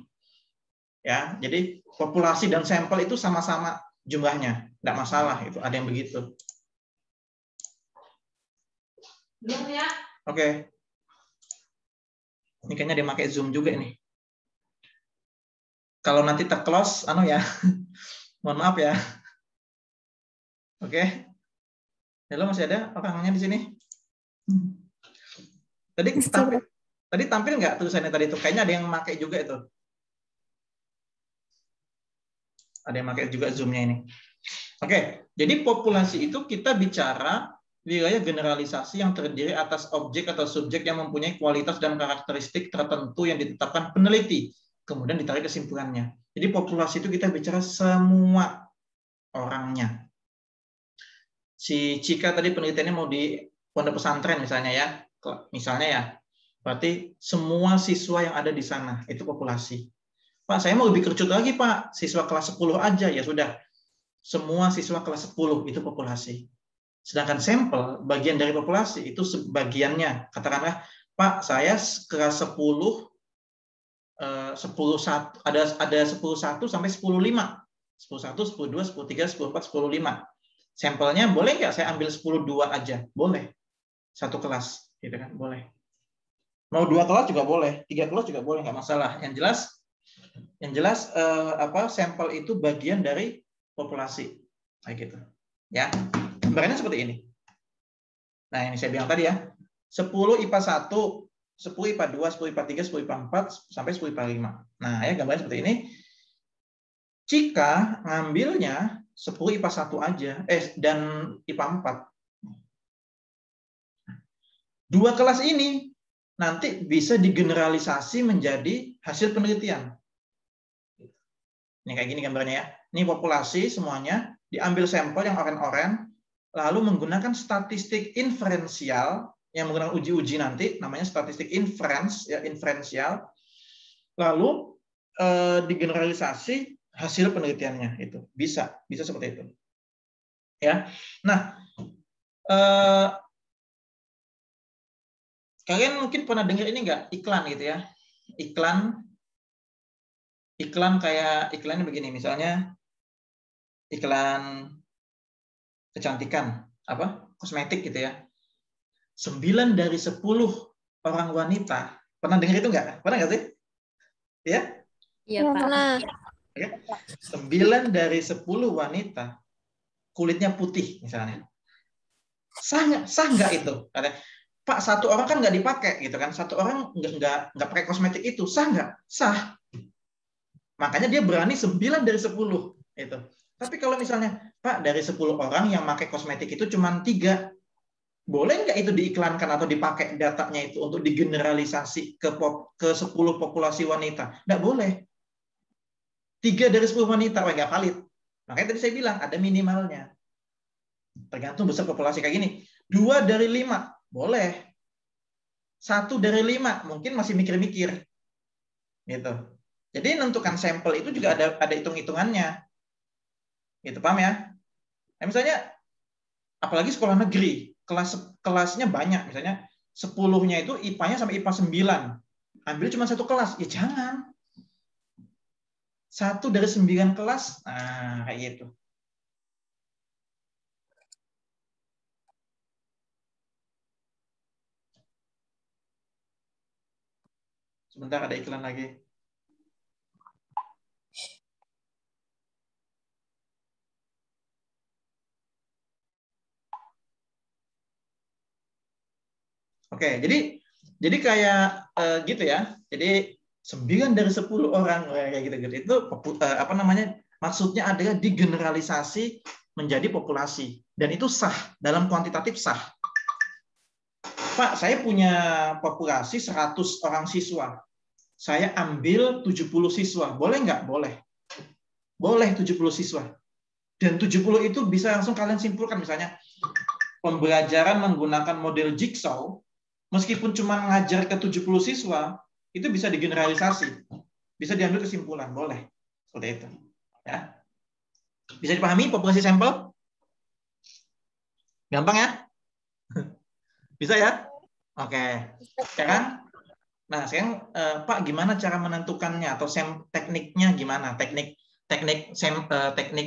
Ya, jadi populasi dan sampel itu sama-sama jumlahnya, nggak masalah itu, ada yang begitu. Belum ya? Oke. Ini kayaknya dia pakai Zoom juga nih. Kalau nanti ter-close, ya, mohon maaf ya. Oke. Halo, masih ada orangnya di sini? Tadi tampil nggak tulisannya tadi itu? Kayaknya ada yang pakai juga itu. Ada yang pakai juga Zoom-nya ini. Oke, jadi populasi itu kita bicara wilayah generalisasi yang terdiri atas objek atau subjek yang mempunyai kualitas dan karakteristik tertentu yang ditetapkan peneliti. Kemudian ditarik kesimpulannya. Jadi populasi itu kita bicara semua orangnya. Si Cika tadi penelitiannya mau di pondok pesantren misalnya ya. Misalnya ya. Berarti semua siswa yang ada di sana itu populasi. Pak, saya mau lebih kerucut lagi Pak. Siswa kelas 10 aja ya sudah. semua siswa kelas 10 itu populasi. Sedangkan sampel bagian dari populasi itu sebagiannya. Katakanlah, Pak, saya kelas 10 ada 10.1 sampai 10.5. 10.1, 10.2, 10.3, 10.4, 10.5. Sampelnya boleh nggak saya ambil 10.2 aja? Boleh. Satu kelas, gitu kan? Boleh. Mau 2 kelas juga boleh, 3 kelas juga boleh, nggak masalah. Yang jelas sampel itu bagian dari populasi, kayak gitu. Ya, gambarannya seperti ini. Nah, ini saya bilang tadi ya, 10 IPA 1, 10 IPA 2, 10 IPA 3, 10 IPA 4, sampai 10 IPA 5. Nah, ya gambarnya seperti ini. Jika ngambilnya 10 IPA 1 aja, dan IPA 4. 2 kelas ini nanti bisa digeneralisasi menjadi hasil penelitian. Ini kayak gini gambarnya ya. Ini populasi semuanya, diambil sampel yang oren-oren, lalu menggunakan statistik inferensial, yang menggunakan uji-uji nanti, namanya statistik inferensial, lalu digeneralisasi hasil penelitiannya itu bisa seperti itu ya. Nah, kalian mungkin pernah dengar ini nggak, iklan gitu ya, iklan kayak iklannya begini, misalnya iklan kecantikan kosmetik gitu ya. 9 dari 10 orang wanita pernah dengar itu nggak? Pernah nggak sih? Ya? Iya, Pak. Pernah. 9 dari 10 wanita kulitnya putih misalnya. Sah nggak itu? Pak, satu orang kan nggak dipakai gitu kan? Satu orang nggak pakai kosmetik itu, sah nggak? Sah. Makanya dia berani 9 dari 10 itu. Tapi kalau misalnya, Pak, dari 10 orang yang pakai kosmetik itu cuma 3, boleh nggak itu diiklankan atau dipakai datanya itu untuk digeneralisasi ke 10 populasi wanita? Nggak boleh. 3 dari 10 wanita, nggak valid. Makanya tadi saya bilang ada minimalnya. Tergantung besar populasi kayak gini. 2 dari 5, boleh. 1 dari 5, mungkin masih mikir-mikir. Gitu. Jadi menentukan sampel itu juga ada hitung-hitungannya. Gitu, paham ya? Nah, misalnya, apalagi sekolah negeri, kelasnya banyak. Misalnya, 10-nya itu IPA-nya sampai IPA 9. Ambil cuma 1 kelas. Ya jangan. 1 dari 9 kelas, nah kayak gitu. Sebentar, ada iklan lagi. Oke, jadi kayak gitu ya. Jadi 9 dari 10 orang kayak gitu-gitu itu maksudnya adalah digeneralisasi menjadi populasi, dan itu sah, dalam kuantitatif sah. Pak, saya punya populasi 100 orang siswa. Saya ambil 70 siswa. Boleh nggak? Boleh. Boleh 70 siswa. Dan 70 itu bisa langsung kalian simpulkan, misalnya pembelajaran menggunakan model jigsaw, meskipun cuma ngajar ke 70 siswa, itu bisa digeneralisasi. Bisa diambil kesimpulan, boleh. Seperti itu. Ya. Bisa dipahami populasi sampel? Gampang ya? Bisa ya? Oke. Sekarang Pak, gimana cara menentukannya atau tekniknya gimana? Teknik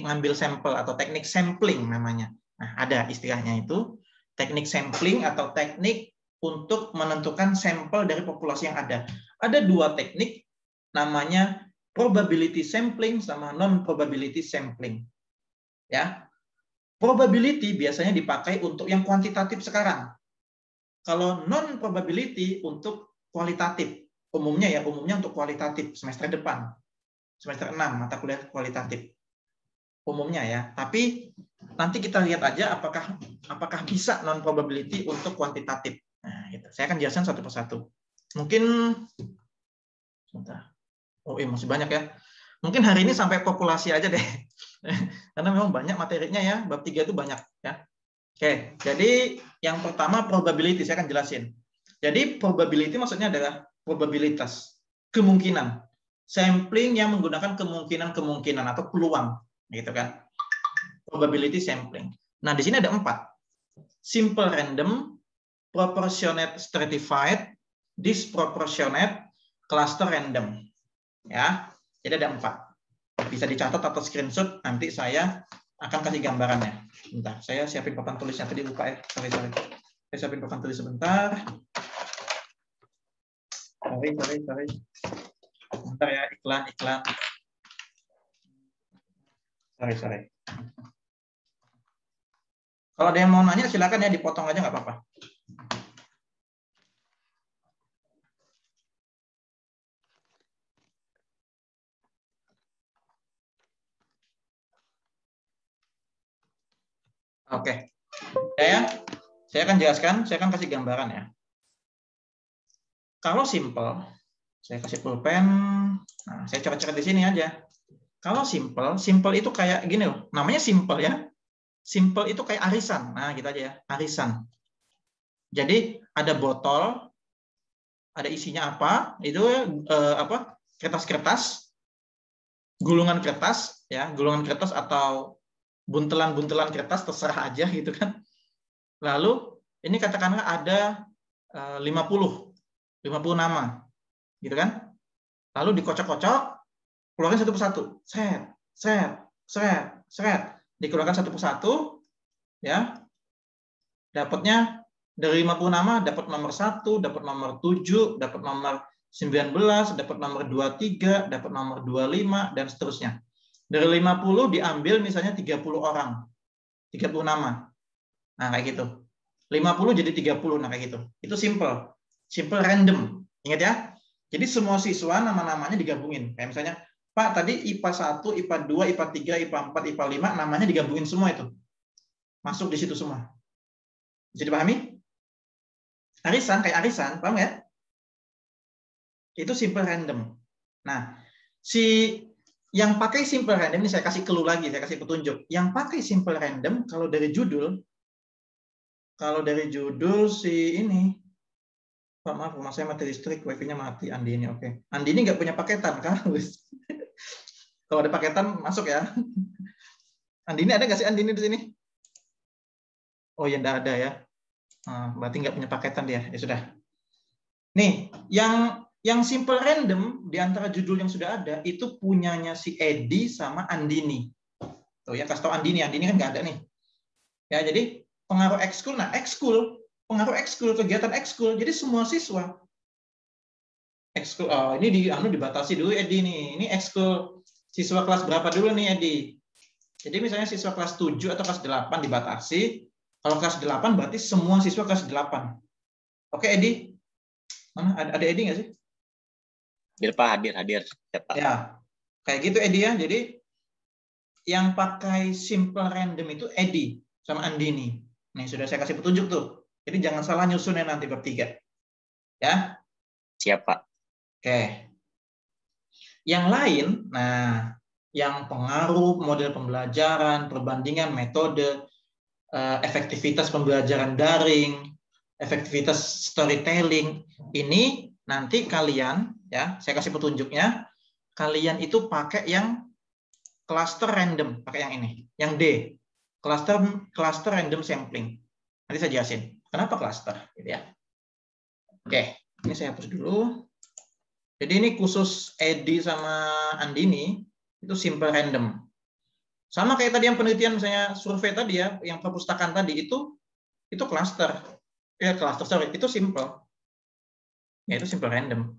ngambil sampel atau teknik sampling namanya. Nah, ada istilahnya itu teknik sampling atau teknik untuk menentukan sampel dari populasi yang ada. Ada 2 teknik, namanya probability sampling sama non-probability sampling. Ya. Probability biasanya dipakai untuk yang kuantitatif sekarang. Kalau non-probability untuk kualitatif. Umumnya untuk kualitatif semester depan. Semester 6 mata kuliah kualitatif. Umumnya ya. Tapi nanti kita lihat aja apakah bisa non-probability untuk kuantitatif. Nah, gitu. Saya akan jelaskan satu persatu. Mungkin sebentar. Masih banyak ya. Mungkin hari ini sampai populasi aja deh. Karena memang banyak materinya ya. Bab 3 itu banyak ya. Oke, jadi yang pertama probability, saya akan jelasin. Jadi probability maksudnya adalah probabilitas, kemungkinan. Sampling yang menggunakan kemungkinan-kemungkinan atau peluang, gitu kan. probability sampling. Nah, di sini ada 4. Simple random, proportionate stratified, disproportionate, cluster random. Ya. Jadi ada 4. Bisa dicatat atau screenshot, nanti saya akan kasih gambarannya. Bentar, saya siapin papan tulisnya tadi lupa ya. Sorry. Saya siapin papan tulis sebentar. Sorry. Bentar ya, iklan. Sorry. Kalau ada yang mau nanya silakan ya, dipotong aja nggak apa-apa. Oke. Saya akan jelaskan, saya akan kasih gambaran ya. Kalau simple, saya kasih pulpen. Nah, saya coret-coret di sini aja. Kalau simple itu kayak gini loh. Namanya simple ya. Simple itu kayak arisan. Nah, gitu aja ya, arisan. Jadi ada botol, ada isinya apa? Itu kertas-kertas, gulungan kertas ya, gulungan kertas atau buntelan-buntelan kertas terserah aja gitu kan. Lalu ini katakanlah ada 50 nama. Gitu kan? Lalu dikocok-kocok, keluarin satu persatu. Seret. Dikeluarkan satu persatu, ya. Dapatnya dari 50 nama, dapat nomor 1, dapat nomor 7, dapat nomor 19, dapat nomor 23, dapat nomor 25, dan seterusnya. Dari 50 diambil misalnya 30 orang. 30 nama. Nah, kayak gitu. 50 jadi 30, nah kayak gitu. Itu simple. Simple random. Ingat ya? Jadi semua siswa nama-namanya digabungin. Kayak misalnya, Pak, tadi IPA 1, IPA 2, IPA 3, IPA 4, IPA 5, namanya digabungin semua itu. Masuk di situ semua. Bisa dipahami? Arisan, kayak arisan, paham ya? Itu simple random. Nah, yang pakai simple random, ini saya kasih clue lagi, saya kasih petunjuk. Yang pakai simple random, kalau dari judul si ini, Pak, maaf, rumah saya mati listrik, wifi-nya mati, Andini, oke. Andini nggak punya paketan, kan? Kalau ada paketan, masuk ya. Andini ada nggak sih Andini di sini? Oh, ya nggak ada ya. Berarti nggak punya paketan dia. Ya sudah. Nih, yang simple random di antara judul yang sudah ada itu punyanya si Edi sama Andini. Tuh ya, kasih tahu Andini kan nggak ada nih. Ya, jadi pengaruh ekskul. Nah, pengaruh ekskul, kegiatan ekskul. Jadi semua siswa ekskul. Oh, ini dibatasi dulu Edi nih. Ini ekskul siswa kelas berapa dulu nih Edi? Jadi misalnya siswa kelas 7 atau kelas 8 dibatasi. Kalau kelas 8 berarti semua siswa kelas 8. Oke, Edi. Mana? Ada Edi nggak sih? Hadir, Pak. Hadir. Ya, kayak gitu Edi ya. Jadi yang pakai simple random itu Edi sama Andini. Nih, sudah saya kasih petunjuk tuh. Jadi jangan salah nyusunnya nanti bab 3. Ya. Siap, Pak. Oke. Yang lain, nah, yang pengaruh model pembelajaran, perbandingan metode, efektivitas pembelajaran daring, efektivitas storytelling, ini nanti kalian, ya, saya kasih petunjuknya, kalian itu pakai yang cluster random, pakai yang ini, yang D, cluster random sampling. Nanti saya jelasin kenapa cluster, gitu ya. Oke, ini saya hapus dulu. Jadi ini khusus Edi sama Andini, itu simple random. Sama kayak tadi yang penelitian misalnya survei tadi ya, yang perpustakaan tadi itu cluster. Itu simple. Ya, itu simple random.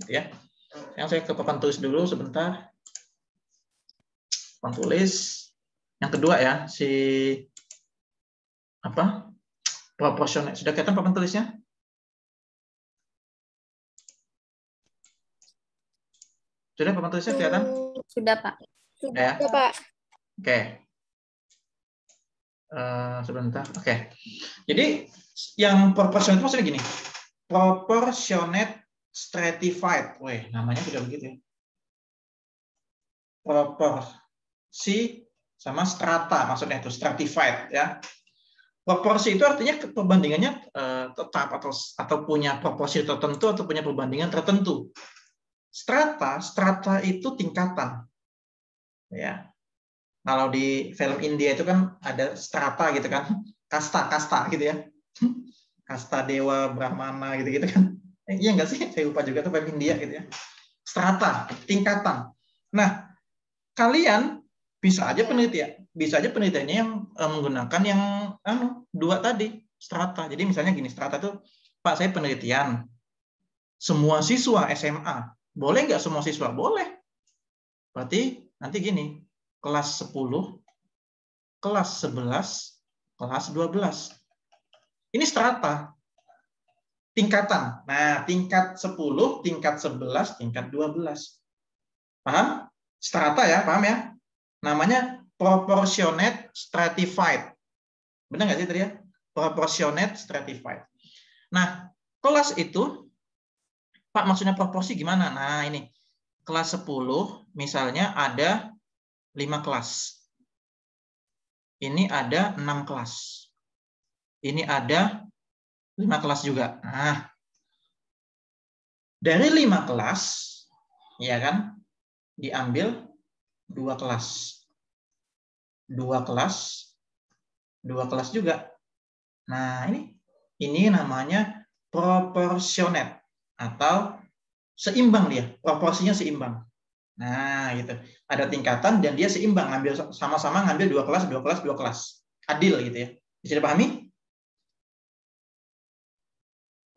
Gitu ya. Yang saya ke papan tulis dulu sebentar. Papan tulis. Yang kedua ya, proporsional. Sudah kelihatan papan tulisnya? Sudah papan tulisnya kelihatan? Sudah, Pak. Sudah ya? Pak. Oke. Sebentar. Oke. Jadi yang proporsionate itu maksudnya gini. Proportionate stratified. Wih, namanya sudah begitu ya. Proporsi sama strata, maksudnya itu stratified ya. Proporsi itu artinya perbandingannya tetap atau punya proporsi tertentu atau punya perbandingan tertentu. Strata itu tingkatan. Ya. Kalau di film India itu kan ada strata gitu kan, kasta gitu ya, kasta dewa Brahmana gitu kan. Iya nggak sih? Saya lupa juga tuh film India gitu ya. Strata, tingkatan. Nah, kalian bisa aja penelitiannya yang menggunakan yang dua tadi, strata. Jadi misalnya gini, strata itu, Pak, saya penelitian. Semua siswa SMA. Boleh nggak semua siswa? Boleh. Berarti nanti gini, kelas 10, kelas 11, kelas 12. Ini strata. Tingkatan. Nah, tingkat 10, tingkat 11, tingkat 12. Paham? Strata ya, paham ya? Namanya proportionate stratified. Benar nggak sih tadi ya? Proportionate stratified. Nah, kelas itu, Pak, maksudnya proporsi gimana? Nah, ini. Kelas 10, misalnya ada 5 kelas. Ini ada 6 kelas. Ini ada 5 kelas juga. Nah, dari 5 kelas, ya kan, diambil 2 kelas. 2 kelas, 2 kelas juga. Nah, ini namanya proportionate atau seimbang dia, proporsinya seimbang. Nah, gitu. Ada tingkatan dan dia seimbang, ngambil sama-sama ngambil 2 kelas, 2 kelas, 2 kelas. Adil gitu ya. Bisa dipahami?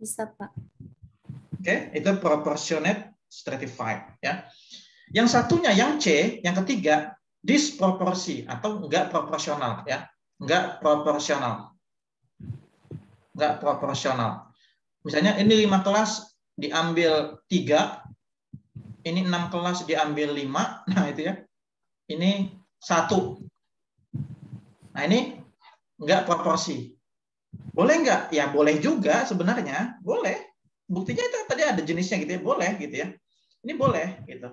Bisa, Pak. Oke, itu proportionate stratified ya. Yang satunya yang C, yang ketiga disproporsi atau enggak proporsional ya. Enggak proporsional. Enggak proporsional. Misalnya ini 5 kelas diambil 3, ini 6 kelas diambil 5, nah itu ya. Ini 1. Nah, ini enggak proporsi. Boleh enggak? Ya boleh juga sebenarnya, boleh. Buktinya itu tadi ada jenisnya gitu ya, boleh gitu ya. Ini boleh gitu.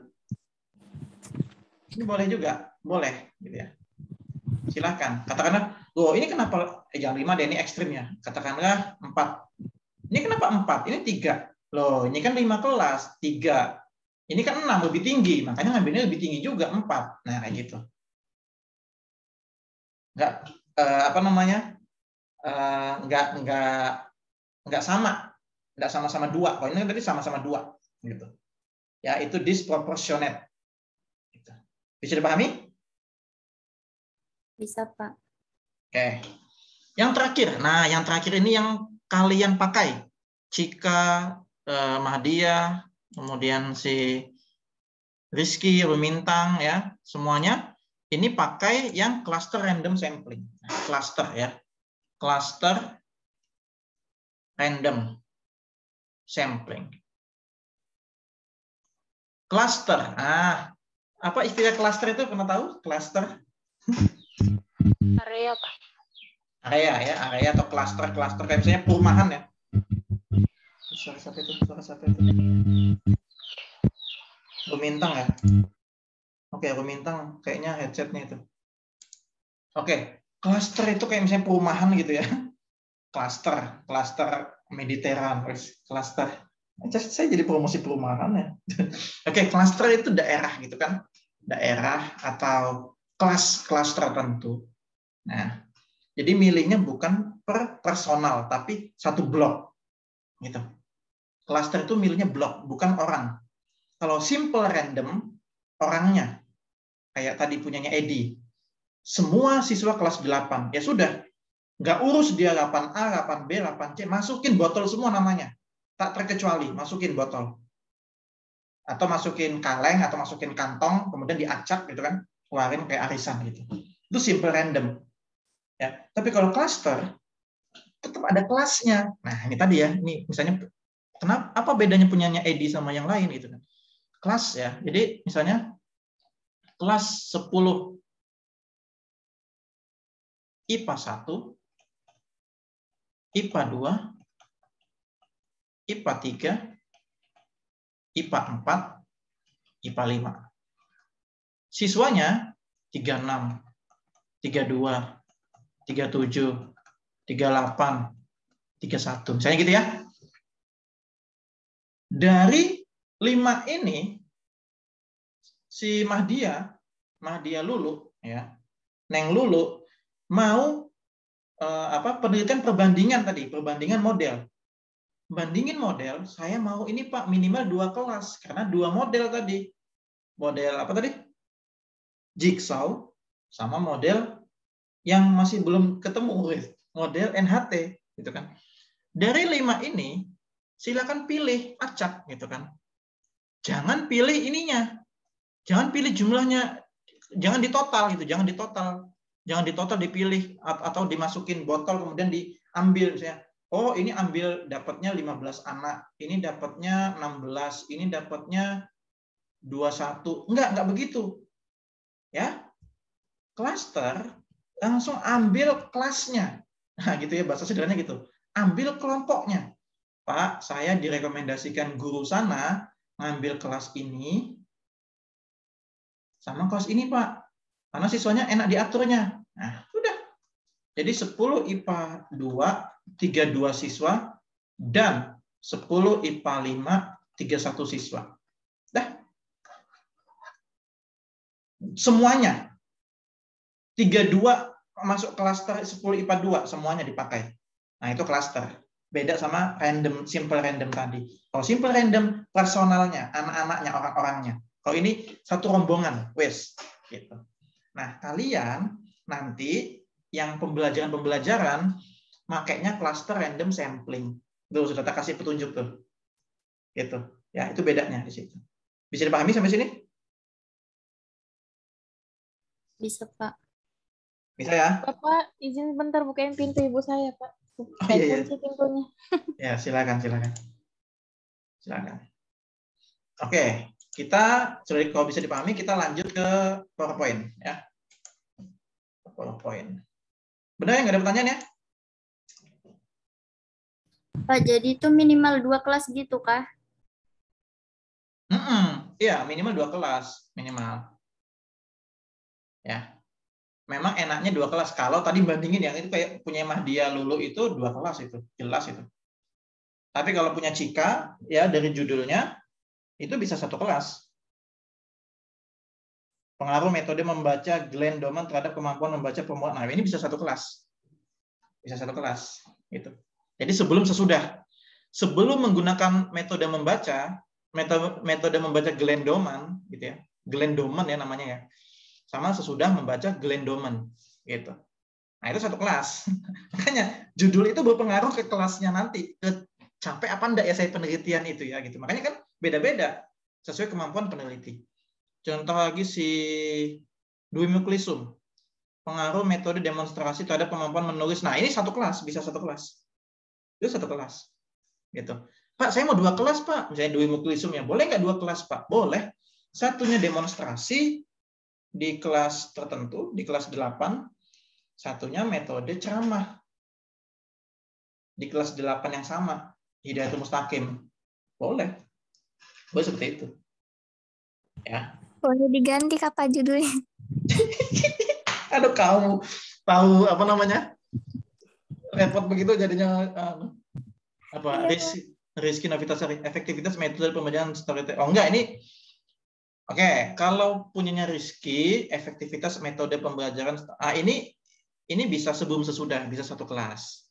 Ini boleh juga, boleh gitu ya. Silakan. Katakanlah, "Oh, ini kenapa jangan 5 deh, ini ekstrimnya." Katakanlah 4. Ini kenapa 4? Ini 3. Loh, ini kan 5 kelas, 3. Ini kan 6 lebih tinggi, makanya ngambilnya lebih tinggi juga 4. Nah, kayak gitu. Enggak apa namanya? Enggak sama. Enggak sama-sama 2. Kalau ini kan tadi sama-sama 2 gitu. Ya, itu disproportionate. Gitu. Bisa dipahami? Bisa, Pak. Oke. Yang terakhir. Nah, yang terakhir ini yang kalian pakai. Cika, Mahdia, kemudian si Rizky, Rumintang ya, semuanya ini pakai yang cluster random sampling. Cluster ya. Cluster random sampling. Cluster. Apa istilah cluster itu? Pernah tahu? Cluster? Area, Pak. Area ya, area atau cluster kayak misalnya perumahan ya. Suara siapa itu? Rumintang ya. Oke, Rumintang kayaknya headsetnya itu. Oke, cluster itu kayak misalnya perumahan gitu ya. Cluster Mediteran, cluster. Saya jadi promosi perumahan ya. Oke, cluster itu daerah gitu kan. Daerah atau kelas tertentu. Nah, jadi milihnya bukan per personal, tapi satu blok. Gitu. Cluster itu milihnya blok, bukan orang. Kalau simple random, orangnya. Kayak tadi punyanya Edi. Semua siswa kelas 8. Ya sudah. Nggak urus dia 8A, 8B, 8C. Masukin botol semua namanya. Tak terkecuali, masukin botol. Atau masukin kaleng, atau masukin kantong, kemudian diacak gitu kan. Keluarin kayak arisan gitu. Itu simple random. Ya. Tapi kalau cluster, tetap ada kelasnya. Nah, ini tadi ya. Ini misalnya, apa bedanya punyanya Edi sama yang lain gitu kan. Kelas ya. Jadi misalnya, kelas 10 IPA 1, IPA 2, IPA 3, IPA 4, IPA 5. Siswanya 36, 32, 37, 38, 31. Misalnya gitu ya. Dari 5 ini, si Mahdia Lulu, ya, Neng Lulu mau penelitian perbandingan tadi, perbandingan model. Bandingin model, saya mau ini Pak minimal 2 kelas karena 2 model tadi. Model apa tadi? Jigsaw sama model yang masih belum ketemu, model NHT gitu kan. Dari 5 ini silakan pilih acak gitu kan. Jangan pilih ininya. Jangan pilih jumlahnya, jangan ditotal gitu, jangan ditotal. Jangan ditotal dipilih atau dimasukin botol kemudian diambil misalnya. Oh, ini ambil dapatnya 15 anak, ini dapatnya 16, ini dapatnya 21. Enggak begitu. Ya. Klaster langsung ambil kelasnya. Nah, gitu ya bahasa sederhananya gitu. Ambil kelompoknya. Pak, saya direkomendasikan guru sana ngambil kelas ini sama kelas ini, Pak. Karena siswanya enak diaturnya. Nah, sudah. Jadi 10 IPA 2 32 siswa, dan 10 IPA 5, 31 siswa. Dah. Semuanya. 32 masuk klaster 10 IPA 2, semuanya dipakai. Nah, itu klaster. Beda sama random, simple random tadi. Kalau simple random, personalnya, anak-anaknya, orang-orangnya. Kalau ini satu rombongan, wes. Gitu. Nah, kalian nanti yang pembelajaran makainya cluster random sampling. Tuh, sudah tak kasih petunjuk tuh. Gitu. Ya, itu bedanya di situ. Bisa dipahami sampai sini? Bisa, Pak. Bisa ya? Bapak izin bentar bukain pintu ibu saya, Pak. Oh, iya. Kunci pintunya. Ya, silakan. Oke, kita kalau bisa dipahami, kita lanjut ke PowerPoint ya. PowerPoint. Benar ya, nggak ada pertanyaan ya? Pak, jadi itu minimal 2 kelas gitu kah? Iya, minimal 2 kelas minimal. Ya, memang enaknya 2 kelas. Kalau tadi bandingin yang itu kayak punya Mahdia Lulu itu 2 kelas itu, jelas itu. Tapi kalau punya Cika, ya dari judulnya itu bisa 1 kelas. Pengaruh metode membaca Glenn Doman terhadap kemampuan membaca pemuat. Nah, ini bisa 1 kelas. Bisa 1 kelas, gitu. Jadi sebelum sesudah. Sebelum menggunakan metode membaca Glenn Doman gitu ya. Glenn Doman ya namanya ya. Sama sesudah membaca Glenn Doman gitu. Nah, itu 1 kelas. Makanya judul itu berpengaruh ke kelasnya nanti, ke capek apa enggak ya saya penelitian itu ya gitu. Makanya kan beda-beda sesuai kemampuan peneliti. Contoh lagi si Dwi Muklisum. Pengaruh metode demonstrasi terhadap kemampuan menulis. Nah, ini 1 kelas, bisa 1 kelas. Itu 1 kelas. Gitu. Pak, saya mau 2 kelas, Pak. Misalnya Dwi Muklisum ya. Boleh nggak 2 kelas, Pak? Boleh. Satunya demonstrasi di kelas tertentu, di kelas 8. Satunya metode ceramah. Di kelas 8 yang sama. Hidayatul Mustaqim. Boleh. Boleh seperti itu. Ya. Boleh diganti Pak judulnya. Aduh, kamu tahu apa namanya? Repot begitu jadinya apa? Rizky Novitasari, efektivitas metode pembelajaran storytelling. Oh enggak, ini oke, kalau punyanya Rizky, efektivitas metode pembelajaran ini bisa sebelum sesudah, bisa 1 kelas.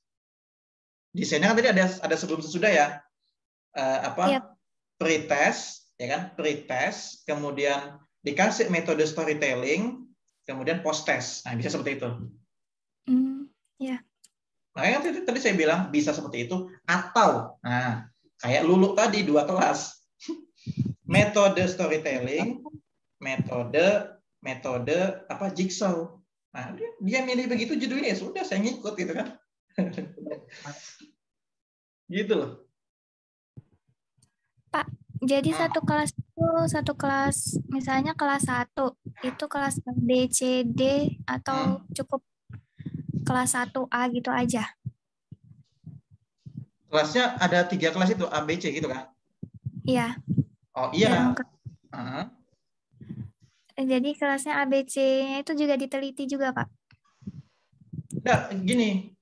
Desainnya kan tadi ada sebelum sesudah ya. Pretest, ya kan? Pretest, kemudian dikasih metode storytelling, kemudian post test. Nah, bisa seperti itu. Ya. Makanya tadi saya bilang bisa seperti itu atau nah, kayak Lulu tadi 2 kelas. Metode storytelling, metode apa jigsaw. Nah, dia milih begitu judulnya, ya sudah saya ngikut gitu kan. Gitu loh. Pak, jadi satu kelas misalnya kelas 1 itu kelas A, B, C, D atau cukup kelas 1A gitu aja? Kelasnya ada 3 kelas itu A, B, C gitu kan? Iya. Oh iya. Jadi kelasnya A, B, C-nya itu juga diteliti juga, Pak? Nah, gini.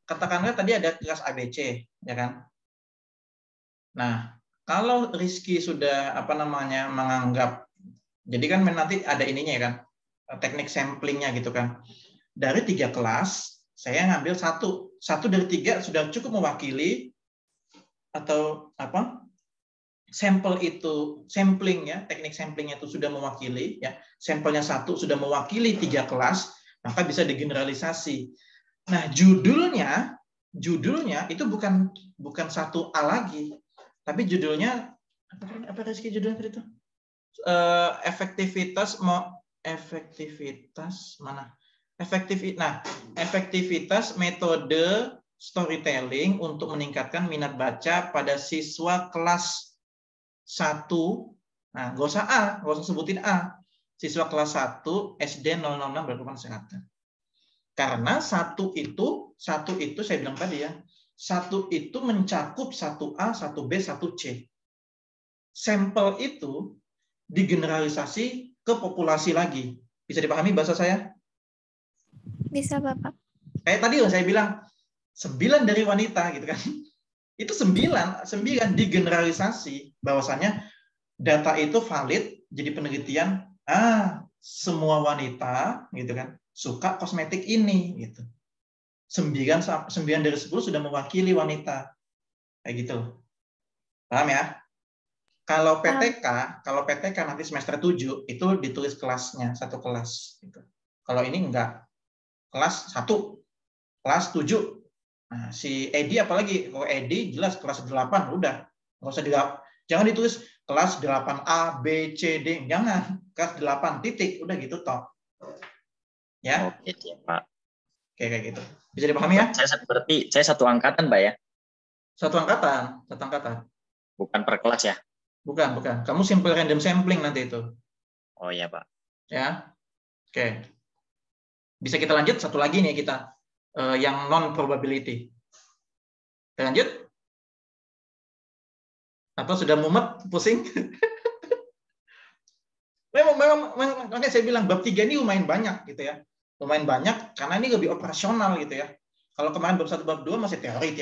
Katakanlah tadi ada kelas A, B, C, ya kan? Nah, kalau Rizky sudah menganggap, jadi kan nanti ada ininya ya kan, teknik samplingnya gitu kan. Dari 3 kelas, saya ngambil satu dari 3 sudah cukup mewakili, atau apa, sampling ya, teknik samplingnya itu sudah mewakili ya, sampelnya 1 sudah mewakili 3 kelas, maka bisa digeneralisasi. Nah, judulnya itu bukan 1A lagi, tapi judulnya apa Rizky judulnya tadi itu? Efektivitas metode storytelling untuk meningkatkan minat baca pada siswa kelas 1. Nah, nggak usah sebutin A. Siswa kelas 1 SD 006 berkebutuhan kesehatan. Karena satu itu saya bilang tadi ya, 1 itu mencakup 1A, 1B, 1C. Sampel itu digeneralisasi ke populasi lagi. Bisa dipahami bahasa saya? Bisa, Bapak. Kayak tadi saya bilang 9 dari wanita gitu kan. Itu 9 digeneralisasi bahwasannya data itu valid, jadi penelitian semua wanita gitu kan suka kosmetik ini gitu. 9 dari 10 sudah mewakili wanita. Kayak gitu. Paham ya? Kalau PTK nanti semester 7 itu ditulis kelasnya, 1 kelas gitu. Kalau ini enggak. Kelas 1, kelas 7. Nah, si Edi apalagi, kalau Edi jelas kelas 8 udah. Enggak usah jangan ditulis kelas 8A, B, C, D, jangan. Kelas 8 titik, udah gitu toh. Ya. Oke, ya, Pak. Oke, kayak gitu. Bisa dipahami ya? Berarti saya satu angkatan, Pak ya? Satu angkatan. Bukan per kelas ya? Bukan. Kamu simple random sampling nanti itu. Oh iya, Pak. Ya. Oke. Bisa kita lanjut satu lagi nih kita yang non probability. Kita lanjut? Atau sudah mumet, pusing? memang makanya saya bilang bab 3 ini lumayan banyak gitu ya. Lumayan banyak karena ini lebih operasional gitu ya. Kalau kemarin bab 1, bab 2 masih teori.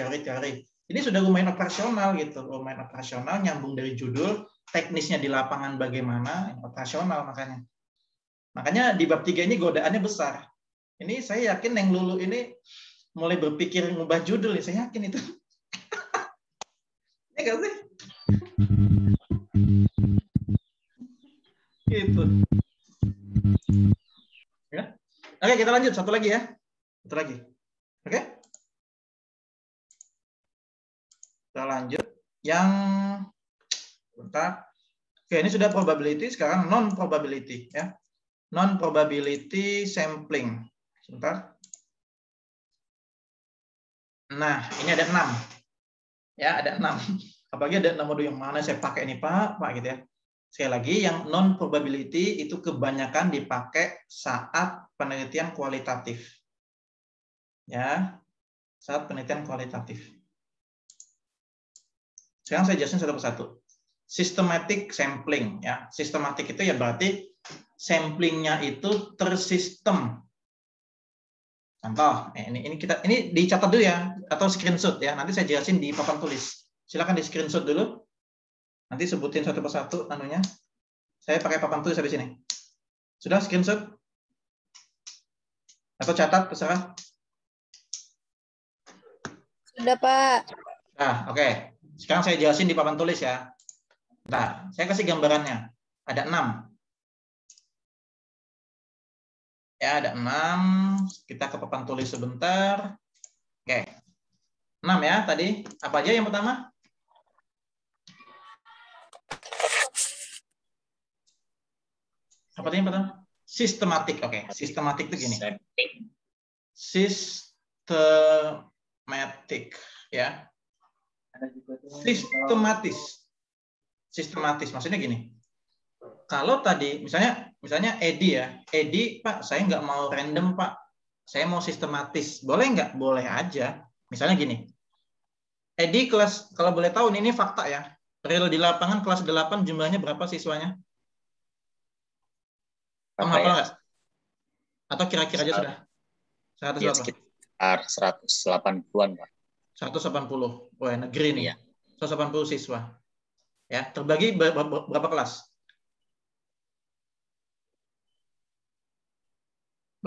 Ini sudah lumayan operasional gitu. Lumayan operasional, nyambung dari judul, teknisnya di lapangan bagaimana, operasional makanya. Makanya di bab 3 ini godaannya besar. Ini saya yakin yang lulu ini mulai berpikir ngubah judul, saya yakin itu. Ya nggak sih? Gitu. Ya. Oke, kita lanjut. Satu lagi ya. Satu lagi. Oke? Kita lanjut. Yang bentar. Oke, ini sudah probability, sekarang non-probability. Ya. Non-probability sampling. Sebentar. Nah, ini ada 6. Ya, ada 6. Apalagi ada 6 modul yang mana saya pakai ini, Pak gitu ya. Sekali lagi, yang non-probability itu kebanyakan dipakai saat penelitian kualitatif. Ya, saat penelitian kualitatif. Sekarang saya jelasin satu persatu. Systematic sampling. Ya, systematic itu ya berarti samplingnya itu tersistem. Contoh, ini dicatat dulu ya, atau screenshot ya. Nanti saya jelasin di papan tulis. Silakan di screenshot dulu. Nanti sebutin satu persatu anunya. Saya pakai papan tulis habis ini. Sudah screenshot? Atau catat, terserah. Sudah, Pak. Nah, oke. Sekarang saya jelasin di papan tulis ya. Nah, saya kasih gambarannya. Ada 6. Ya, ada 6. Kita ke papan tulis sebentar. Oke. 6 ya tadi. Apa aja yang pertama? Apa tadi yang pertama? Sistematik. Oke, sistematik itu gini. Sistematik ya. Sistematis maksudnya gini. Kalau tadi misalnya Edi ya, Edi Pak, saya nggak mau random Pak, saya mau sistematis, boleh nggak? Boleh aja. Misalnya gini, Edi kelas, kalau boleh tahu ini fakta ya, real di lapangan kelas 8 jumlahnya berapa siswanya? Kamu hafal nggak? Atau kira-kira aja sudah? 100 ya, berapa? sekitar 180-an Pak. 180, wah negeri nih. Iya. 180 siswa. Ya, terbagi berapa kelas?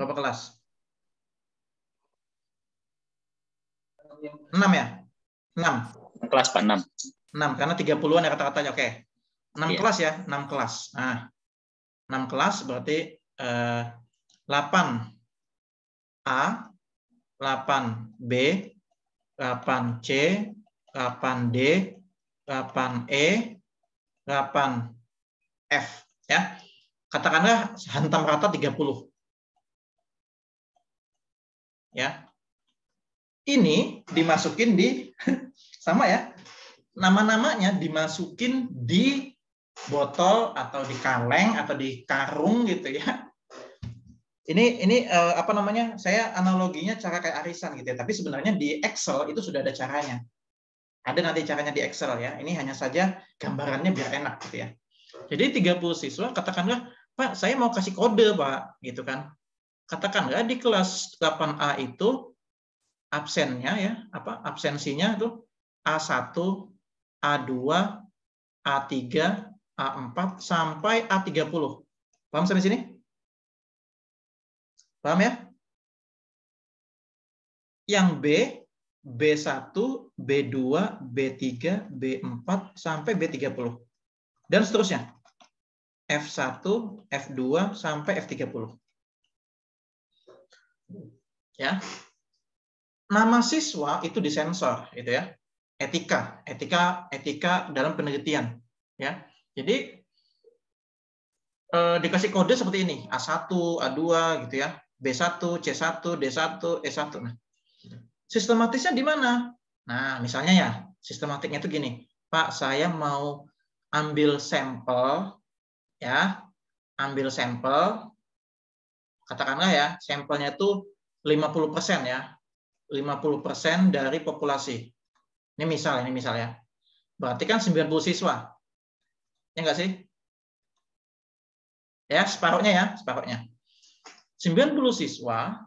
Berapa kelas? 6 ya? 6. Kelas Pak 6. 6 karena 30-an ya kata-katanya. Oke. 6 Iya. kelas ya, 6 kelas. Nah, 6 kelas berarti 8A, 8B, 8C, 8D, 8E, 8F ya. Katakanlah hantam rata 30. Ya. Ini dimasukin di sama ya. Nama-namanya dimasukin di botol atau di kaleng atau di karung gitu ya. Ini apa namanya? Saya analoginya cara kayak arisan gitu ya. Tapi sebenarnya di Excel itu sudah ada caranya. Ada nanti caranya di Excel ya. Ini hanya saja gambarannya biar enak gitu ya. Jadi 30 siswa katakanlah, Pak, saya mau kasih kode, Pak, gitu kan. Katakanlah di kelas 8A itu absennya ya, absensinya itu A1, A2, A3, A4 sampai A30. Paham sampai sini? Paham ya? Yang B, B1, B2, B3, B4 sampai B30. Dan seterusnya. F1, F2 sampai F30. Ya. Nama siswa itu disensor gitu ya. Etika dalam penelitian ya. Jadi dikasih kode seperti ini, A1, A2 gitu ya, B1, C1, D1, E1. Nah, sistematisnya di mana? Nah, misalnya ya, sistematiknya itu gini. Pak, saya mau ambil sampel ya. Ambil sampel katakanlah ya, sampelnya itu 50% ya. 50% dari populasi. Ini misal ya. Berarti kan 90 siswa. Ya enggak sih? Ya, separuhnya. 90 siswa,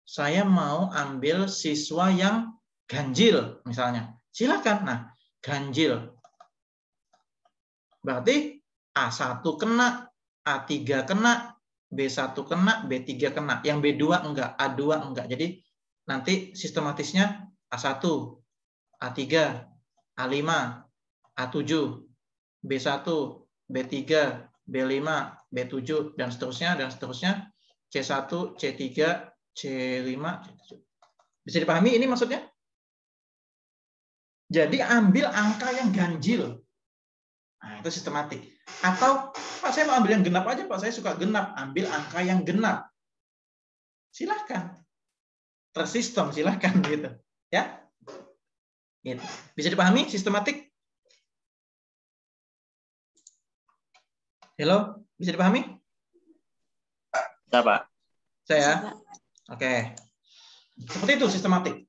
saya mau ambil siswa yang ganjil misalnya. Silakan. Nah, ganjil. Berarti A1 kena, A3 kena, B1 kena, B3 kena. Yang B2 enggak, A2 enggak. Jadi nanti sistematisnya A1, A3, A5, A7, B1, B3, B5, B7, dan seterusnya, C1, C3, C5. Bisa dipahami ini maksudnya? Jadi ambil angka yang ganjil. Nah, itu sistematik. Atau, Pak, saya mau ambil yang genap aja, Pak. Saya suka genap. Ambil angka yang genap. Silahkan. Tersistem, silahkan gitu ya. Gitu. Bisa dipahami sistematik? Halo, bisa dipahami? Bisa, Pak. Saya? Oke. Seperti itu sistematik.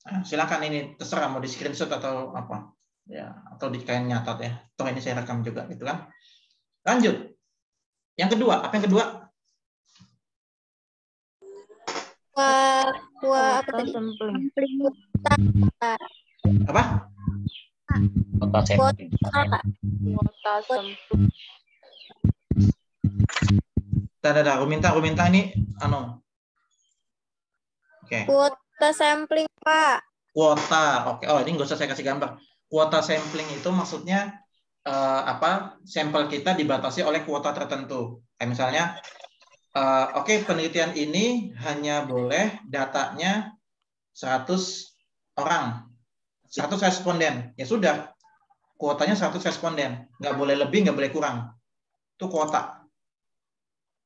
Nah, silakan ini terserah mau di screenshot atau apa ya, atau di kain nyatat ya. Toh ini saya rekam juga gitu kan. Lanjut. Yang kedua, apa yang kedua? Apa tadi? Apa? Kota sampling. Kuota sampling. Aku minta ini Oke. Kuota sampling, Pak. Kuota. Oke. Oh, ini nggak usah saya kasih gambar. Kuota sampling itu maksudnya sampel kita dibatasi oleh kuota tertentu. Kayak misalnya oke, penelitian ini hanya boleh datanya 100 orang. 100 responden. Ya sudah. Kuotanya 100 responden. Nggak boleh lebih, nggak boleh kurang. Itu kuota.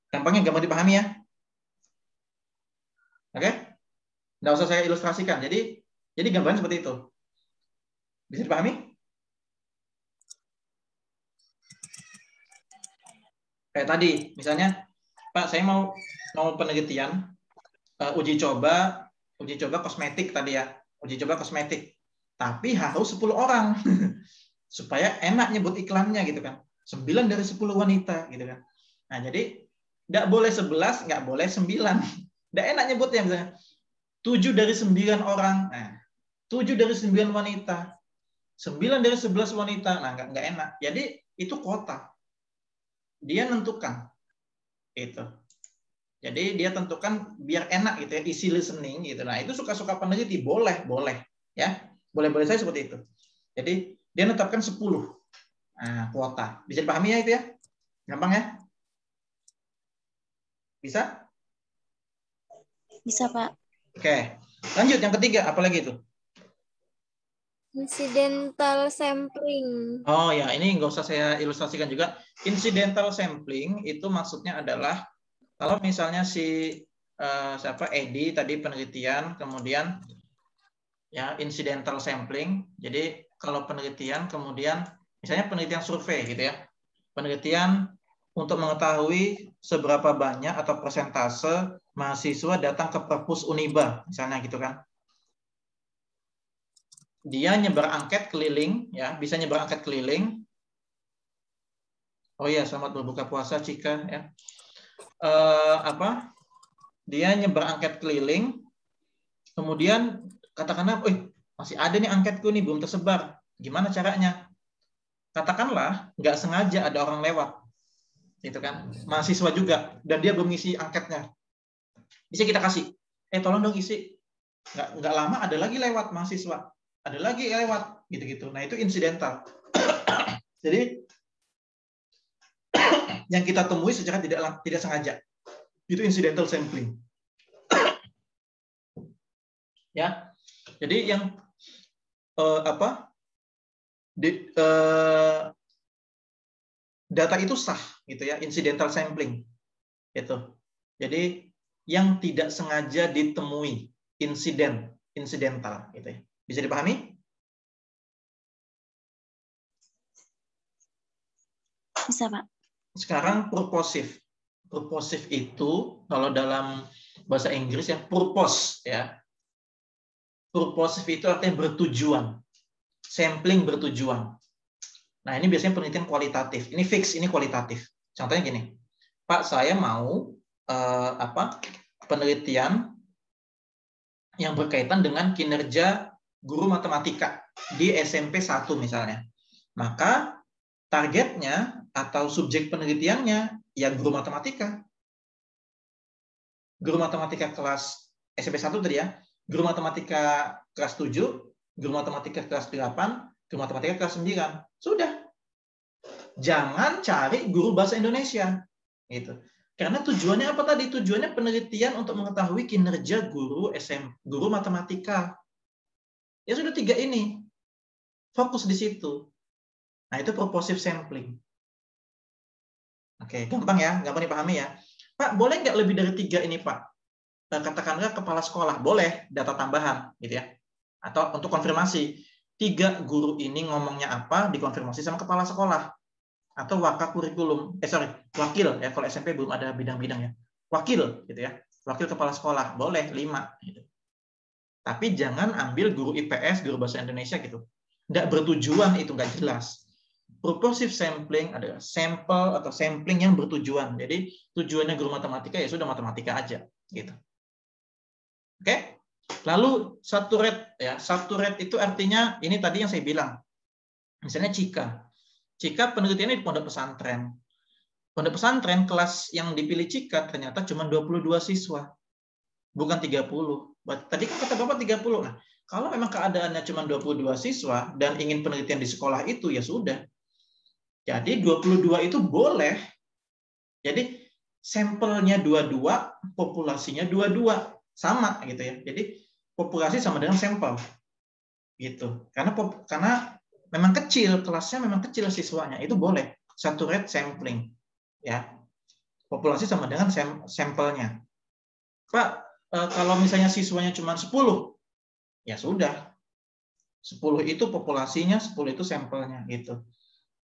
Gampang dipahami ya. Oke? Nggak usah saya ilustrasikan. Jadi gambaran seperti itu. Bisa dipahami? Kayak tadi, misalnya, Pak, saya mau penelitian uji coba kosmetik tadi ya. Uji coba kosmetik. Tapi harus 10 orang. Supaya enak nyebut iklannya gitu kan. 9 dari 10 wanita gitu kan. Nah, jadi nggak boleh 11, nggak boleh 9. Nggak enak nyebutnya misalnya. 7 dari 9 orang. Nah, 7 dari 9 wanita. 9 dari 11 wanita. Nah, nggak enak. Jadi itu kuota. Dia nentukan. Itu. Jadi dia tentukan biar enak gitu ya, easy listening gitu. Nah, itu suka-suka peneliti, boleh ya. Boleh-boleh saya seperti itu. Jadi dia menetapkan 10 kuota. Bisa dipahami ya itu ya? Gampang ya? Bisa? Bisa, Pak. Oke. Lanjut yang ketiga, apa lagi itu? Incidental sampling. Oh ya, ini nggak usah saya ilustrasikan juga. Incidental sampling itu maksudnya adalah kalau misalnya si siapa Edi tadi penelitian, kemudian ya incidental sampling. Jadi kalau penelitian kemudian misalnya penelitian survei gitu ya. Penelitian untuk mengetahui seberapa banyak atau persentase mahasiswa datang ke perpus Uniba misalnya gitu kan. Dia nyebar angket keliling ya, bisa nyebar angket keliling. Oh iya, selamat berbuka puasa Cika ya. Dia nyebar angket keliling, kemudian katakanlah, masih ada nih anketku nih belum tersebar. Gimana caranya? Katakanlah nggak sengaja ada orang lewat, gitu kan? Mahasiswa juga, dan dia belum ngisi angketnya. Bisa kita kasih, tolong dong isi. Nggak lama ada lagi lewat mahasiswa, ada lagi lewat, gitu-gitu. Nah itu insidental. Jadi yang kita temui secara tidak sengaja. Itu incidental sampling. Ya. Jadi yang data itu sah gitu ya, incidental sampling. Gitu. Jadi yang tidak sengaja ditemui, incidental gitu ya. Bisa dipahami? Bisa, Pak. Sekarang purposive. Purposive itu kalau dalam bahasa Inggris ya purpose ya. Purposive itu artinya bertujuan. Sampling bertujuan. Nah, ini biasanya penelitian kualitatif. Ini fix, ini kualitatif. Contohnya gini. Pak, saya mau penelitian yang berkaitan dengan kinerja guru matematika di SMP 1 misalnya. Maka targetnya atau subjek penelitiannya ya guru matematika. Guru matematika kelas SMP 1 tadi ya. Guru matematika kelas 7, guru matematika kelas 8, guru matematika kelas 9. Sudah. Jangan cari guru bahasa Indonesia. Gitu. Karena tujuannya apa tadi? Tujuannya penelitian untuk mengetahui kinerja guru guru matematika. Ya sudah 3 ini. Fokus di situ. Nah, itu purposive sampling. Oke, gampang ya, gampang dipahami ya. Pak, boleh nggak lebih dari 3 ini, Pak? Katakanlah kepala sekolah, boleh data tambahan, gitu ya. Atau untuk konfirmasi, 3 guru ini ngomongnya apa, dikonfirmasi sama kepala sekolah. Atau wakil ya, kalau SMP belum ada bidang-bidangnya. Wakil, gitu ya. Wakil kepala sekolah, boleh 5. Gitu. Tapi jangan ambil guru IPS, guru bahasa Indonesia gitu. Nggak bertujuan, itu nggak jelas. Purposive sampling adalah sampel atau sampling yang bertujuan. Jadi tujuannya guru matematika ya sudah matematika aja, gitu. Oke? Lalu saturate ya. Saturate itu artinya ini tadi yang saya bilang. Misalnya Cika. Cika penelitiannya di pondok pesantren. Pondok pesantren kelas yang dipilih Cika ternyata cuma 22 siswa. Bukan 30. Tadi kan kata Bapak 30. Nah, kalau memang keadaannya cuma 22 siswa dan ingin penelitian di sekolah itu ya sudah. Jadi 22 itu boleh. Jadi sampelnya 22, populasinya 22. Sama gitu ya. Jadi populasi sama dengan sampel. Gitu. Karena memang kecil, kelasnya memang kecil siswanya. Itu boleh. Saturate sampling. Ya. Populasi sama dengan sampelnya. Pak, kalau misalnya siswanya cuma 10, ya sudah. 10 itu populasinya, 10 itu sampelnya gitu.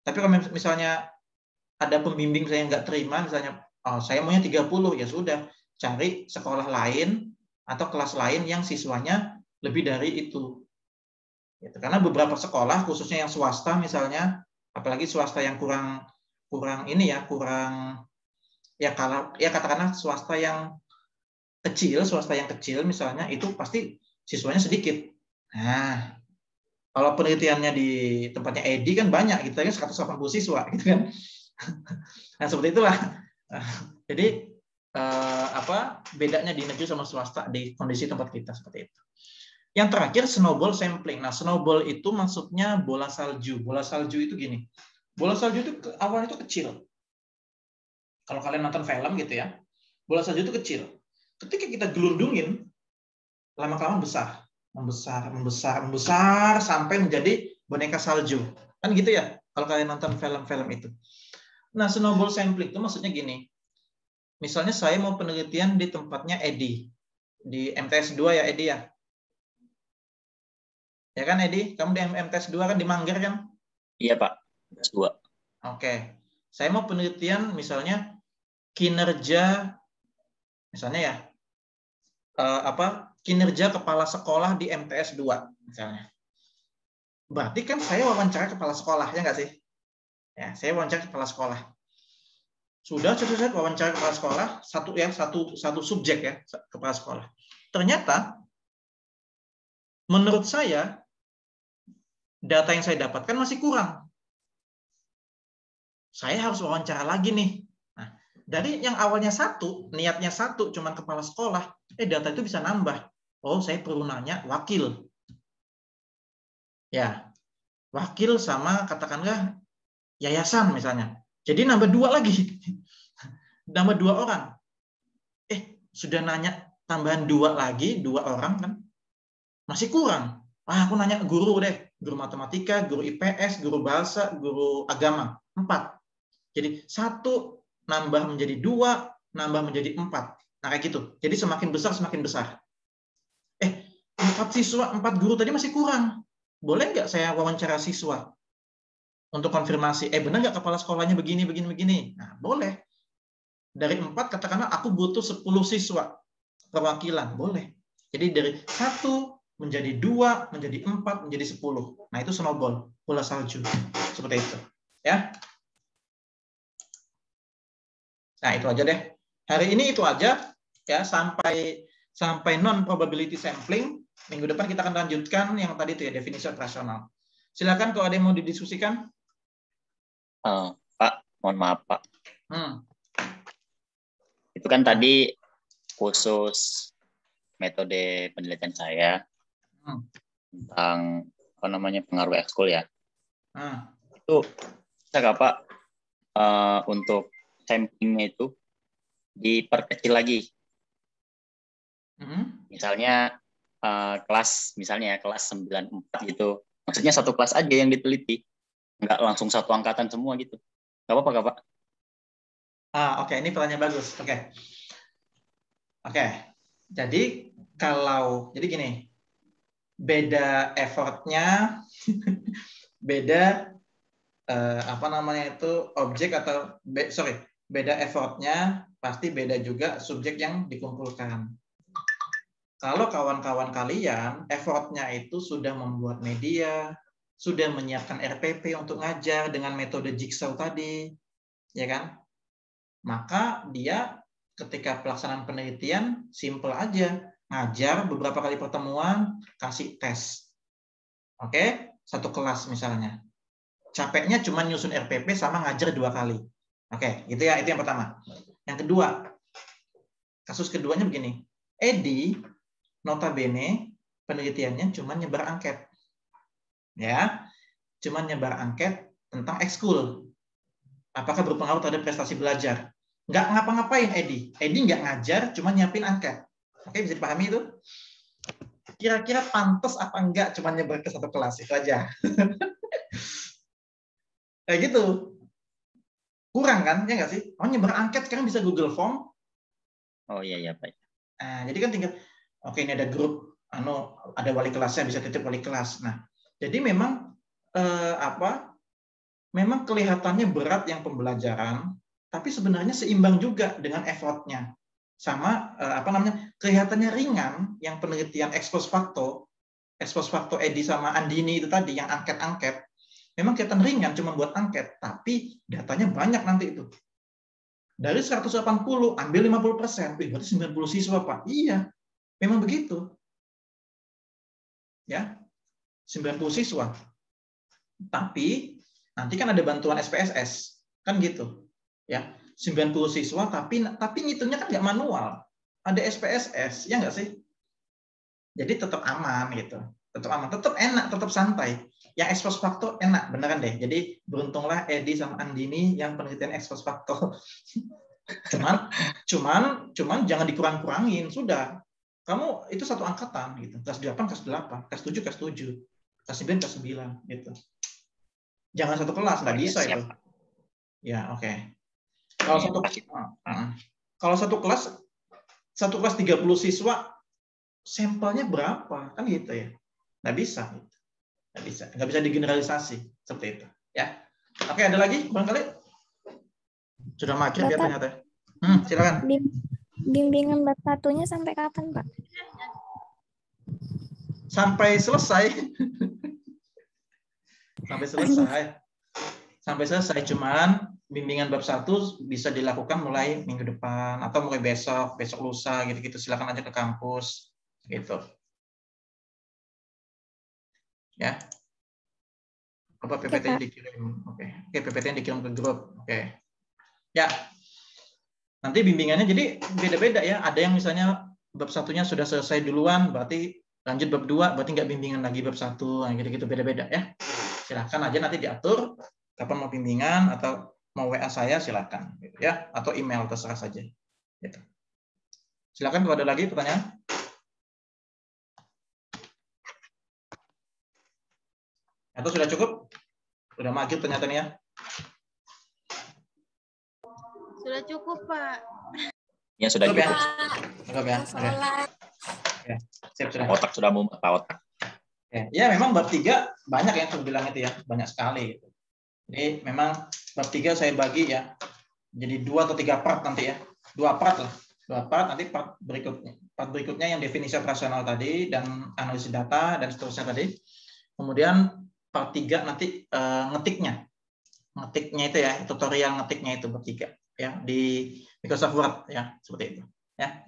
Tapi kalau misalnya ada pembimbing saya nggak terima, misalnya saya maunya 30, ya sudah. Cari sekolah lain atau kelas lain yang siswanya lebih dari itu. Gitu. Karena beberapa sekolah, khususnya yang swasta misalnya, apalagi swasta yang kurang katakanlah swasta yang kecil misalnya, itu pasti siswanya sedikit. Nah, kalau penelitiannya di tempatnya Edi kan banyak, gitu kan 180 siswa, gitu kan. Nah, seperti itulah. Jadi bedanya di negeri sama swasta di kondisi tempat kita seperti itu. Yang terakhir snowball sampling. Nah, snowball itu maksudnya bola salju. Bola salju itu gini. Bola salju itu awalnya itu kecil. Kalau kalian nonton film gitu ya, bola salju itu kecil. Ketika kita gelundungin, lama-kelamaan membesar sampai menjadi boneka salju. Kan gitu ya, kalau kalian nonton film-film itu. Nah, snowball sampling itu maksudnya gini. Misalnya saya mau penelitian di tempatnya Edi. Di MTS 2 ya, Edi ya? Ya kan, Edi? Kamu di MTS 2 kan di Manggar kan? Iya, Pak. MTS 2. Oke. Saya mau penelitian misalnya kinerja, misalnya ya, kinerja kepala sekolah di MTS 2, misalnya. Berarti kan saya wawancara kepala sekolah, ya nggak sih? Ya, saya wawancara kepala sekolah. Sudah wawancara kepala sekolah, satu subjek ya, kepala sekolah. Ternyata, menurut saya, data yang saya dapatkan masih kurang. Saya harus wawancara lagi nih. Nah, dari yang awalnya niatnya satu, cuman kepala sekolah, data itu bisa nambah. Oh, saya perlu nanya wakil. Ya, wakil sama katakanlah yayasan misalnya. Jadi nambah 2 lagi. Nambah 2 orang. Sudah nanya tambahan 2 lagi, 2 orang kan. Masih kurang. Aku nanya guru deh. Guru matematika, guru IPS, guru bahasa, guru agama. 4. Jadi 1 nambah menjadi 2, nambah menjadi 4. Nah, kayak gitu. Jadi semakin besar, semakin besar. 4 siswa, 4 guru tadi masih kurang. Boleh nggak saya wawancara siswa? Untuk konfirmasi, benar nggak kepala sekolahnya begini. Nah, boleh. Dari 4, katakanlah aku butuh 10 siswa. Perwakilan, boleh. Jadi dari 1 menjadi 2, menjadi 4, menjadi 10. Nah, itu snowball, bola salju. Seperti itu. Ya. Nah, itu aja deh. Hari ini itu aja. Ya, sampai non-probability sampling. Minggu depan kita akan lanjutkan yang tadi itu ya, definisi operasional. Silakan kalau ada yang mau didiskusikan. Pak, mohon maaf, Pak. Itu kan tadi khusus metode penelitian saya tentang pengaruh ekskul ya. Itu bisa nggak, Pak, untuk samplingnya itu diperkecil lagi? Misalnya kelas 94 gitu. Maksudnya satu kelas aja yang diteliti, nggak langsung satu angkatan semua gitu. Nggak apa-apa nggak, Pak? Oke, ini pertanyaan bagus. Oke. Jadi gini, beda effortnya, beda beda effortnya pasti beda juga subjek yang dikumpulkan. Kalau kawan-kawan kalian effortnya itu sudah membuat media, sudah menyiapkan RPP untuk ngajar dengan metode Jigsaw tadi, ya kan? Maka dia ketika pelaksanaan penelitian simple aja, ngajar beberapa kali pertemuan, kasih tes. Oke, 1 kelas misalnya. Capeknya cuma nyusun RPP sama ngajar 2 kali. Oke, itu ya, itu yang pertama. Yang kedua, kasus keduanya begini. Edi notabene penelitiannya cuma nyebar angket. Ya. Cuma nyebar angket tentang ekskul. Apakah berpengaruh terhadap prestasi belajar? Nggak ngapa-ngapain Edi. Edi nggak ngajar, cuma nyiapin angket. Oke, bisa dipahami itu? Kira-kira pantas apa enggak cuma nyebar ke 1 kelas? Itu aja. Kayak gitu. Kurang kan? Ya nggak sih? Nyebar angket sekarang bisa Google Form. Oh iya, Pak. Nah, jadi kan tinggal, oke, ini ada grup, ada wali kelasnya, bisa titip wali kelas. Nah, jadi memang memang kelihatannya berat yang pembelajaran, tapi sebenarnya seimbang juga dengan effortnya. Sama kelihatannya ringan yang penelitian expose facto Edi sama Andini itu tadi yang angket-angket. Memang kelihatan ringan cuma buat angket, tapi datanya banyak nanti itu. Dari 180 ambil 50%, berarti 90 siswa, Pak. Iya. Memang begitu. Ya. 90 siswa. Tapi nanti kan ada bantuan SPSS, kan gitu. Ya. 90 siswa tapi ngitungnya kan nggak manual. Ada SPSS, ya nggak sih? Jadi tetap aman gitu. Tetap aman, tetap enak, tetap santai. Yang ex post facto enak, beneran deh. Jadi beruntunglah Edi sama Andini yang penelitian ex post facto. cuman jangan dikurang-kurangin, sudah. Kamu itu satu angkatan gitu. Kelas 8, kelas 8, kelas 7, kelas 7, kelas 9, kelas 9 gitu. Jangan satu kelas, nggak bisa itu. Ya, oke. Kalau satu kelas 30 siswa, sampelnya berapa? Kan gitu ya. Nggak bisa. Nggak bisa digeneralisasi seperti itu. Ya. Oke, ada lagi barangkali? Sudah maghrib ya ternyata. Silakan. Bimbingan bab 1-nya sampai kapan, Pak? Sampai selesai. Sampai selesai. Cuman bimbingan bab 1 bisa dilakukan mulai minggu depan atau mulai besok lusa gitu-gitu. Silakan aja ke kampus gitu. Ya. Apa PPT-nya dikirim? Oke, PPT-nya dikirim ke grup. Oke. Ya. Nanti bimbingannya jadi beda-beda ya. Ada yang misalnya bab 1-nya sudah selesai duluan, berarti lanjut bab 2, berarti nggak bimbingan lagi bab 1, gitu-gitu beda-beda ya. Silakan aja nanti diatur kapan mau bimbingan atau mau WA saya silakan gitu ya, atau email terserah saja. Gitu. Silakan kalau ada lagi pertanyaan. Atau sudah cukup? Sudah maghrib ternyata nih ya. Sudah cukup, Pak. Ya sudah cukup. Cukup ya. Oke. Siap, sudah. Otak sudah mau otak. Ya, memang bab 3 banyak yang saya bilang itu ya, banyak sekali. Jadi memang bab 3 saya bagi ya, jadi 2 atau 3 part nanti ya, 2 part lah, 2 part nanti part berikutnya yang definisi operasional tadi dan analisis data dan seterusnya tadi. Kemudian part 3 nanti ngetiknya itu ya, tutorial ngetiknya itu bab 3 ya di Microsoft Word ya, seperti itu ya.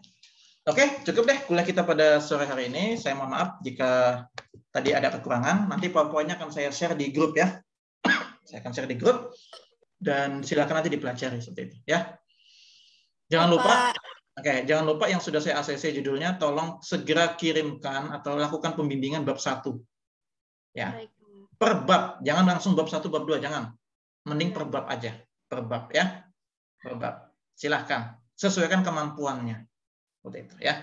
Oke, cukup deh kuliah kita pada sore hari ini. Saya mohon maaf jika tadi ada kekurangan. Nanti PowerPoint-nya akan saya share di grup ya. Saya akan share di grup dan silakan nanti dipelajari seperti itu ya. Jangan lupa yang sudah saya ACC judulnya tolong segera kirimkan atau lakukan pembimbingan bab 1. Ya. Per bab, jangan langsung bab 1 bab 2, jangan. Mending per bab aja, per bab ya. Per bab. Silahkan sesuaikan kemampuannya. Seperti itu ya.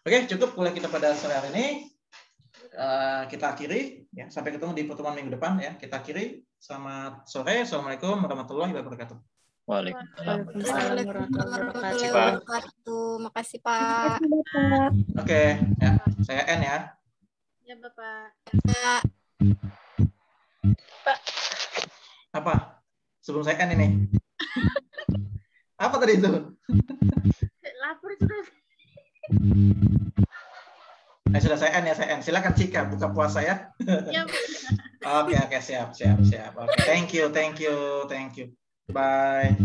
Oke, cukup kuliah kita pada sore hari ini. Kita akhiri ya, sampai ketemu di pertemuan minggu depan ya. Kita akhiri. Selamat sore. Assalamualaikum warahmatullahi wabarakatuh. Waalaikumsalam warahmatullahi wabarakatuh. Makasih, Pak. Oke, ya. Saya N ya. Ya, Bapak. Pak. Apa? Sebelum saya N ini. Apa tadi itu? Lapor sudah. Sudah saya N. Silakan Cika buka puasa ya. Ya, Oke, siap. Oke, thank you. Bye.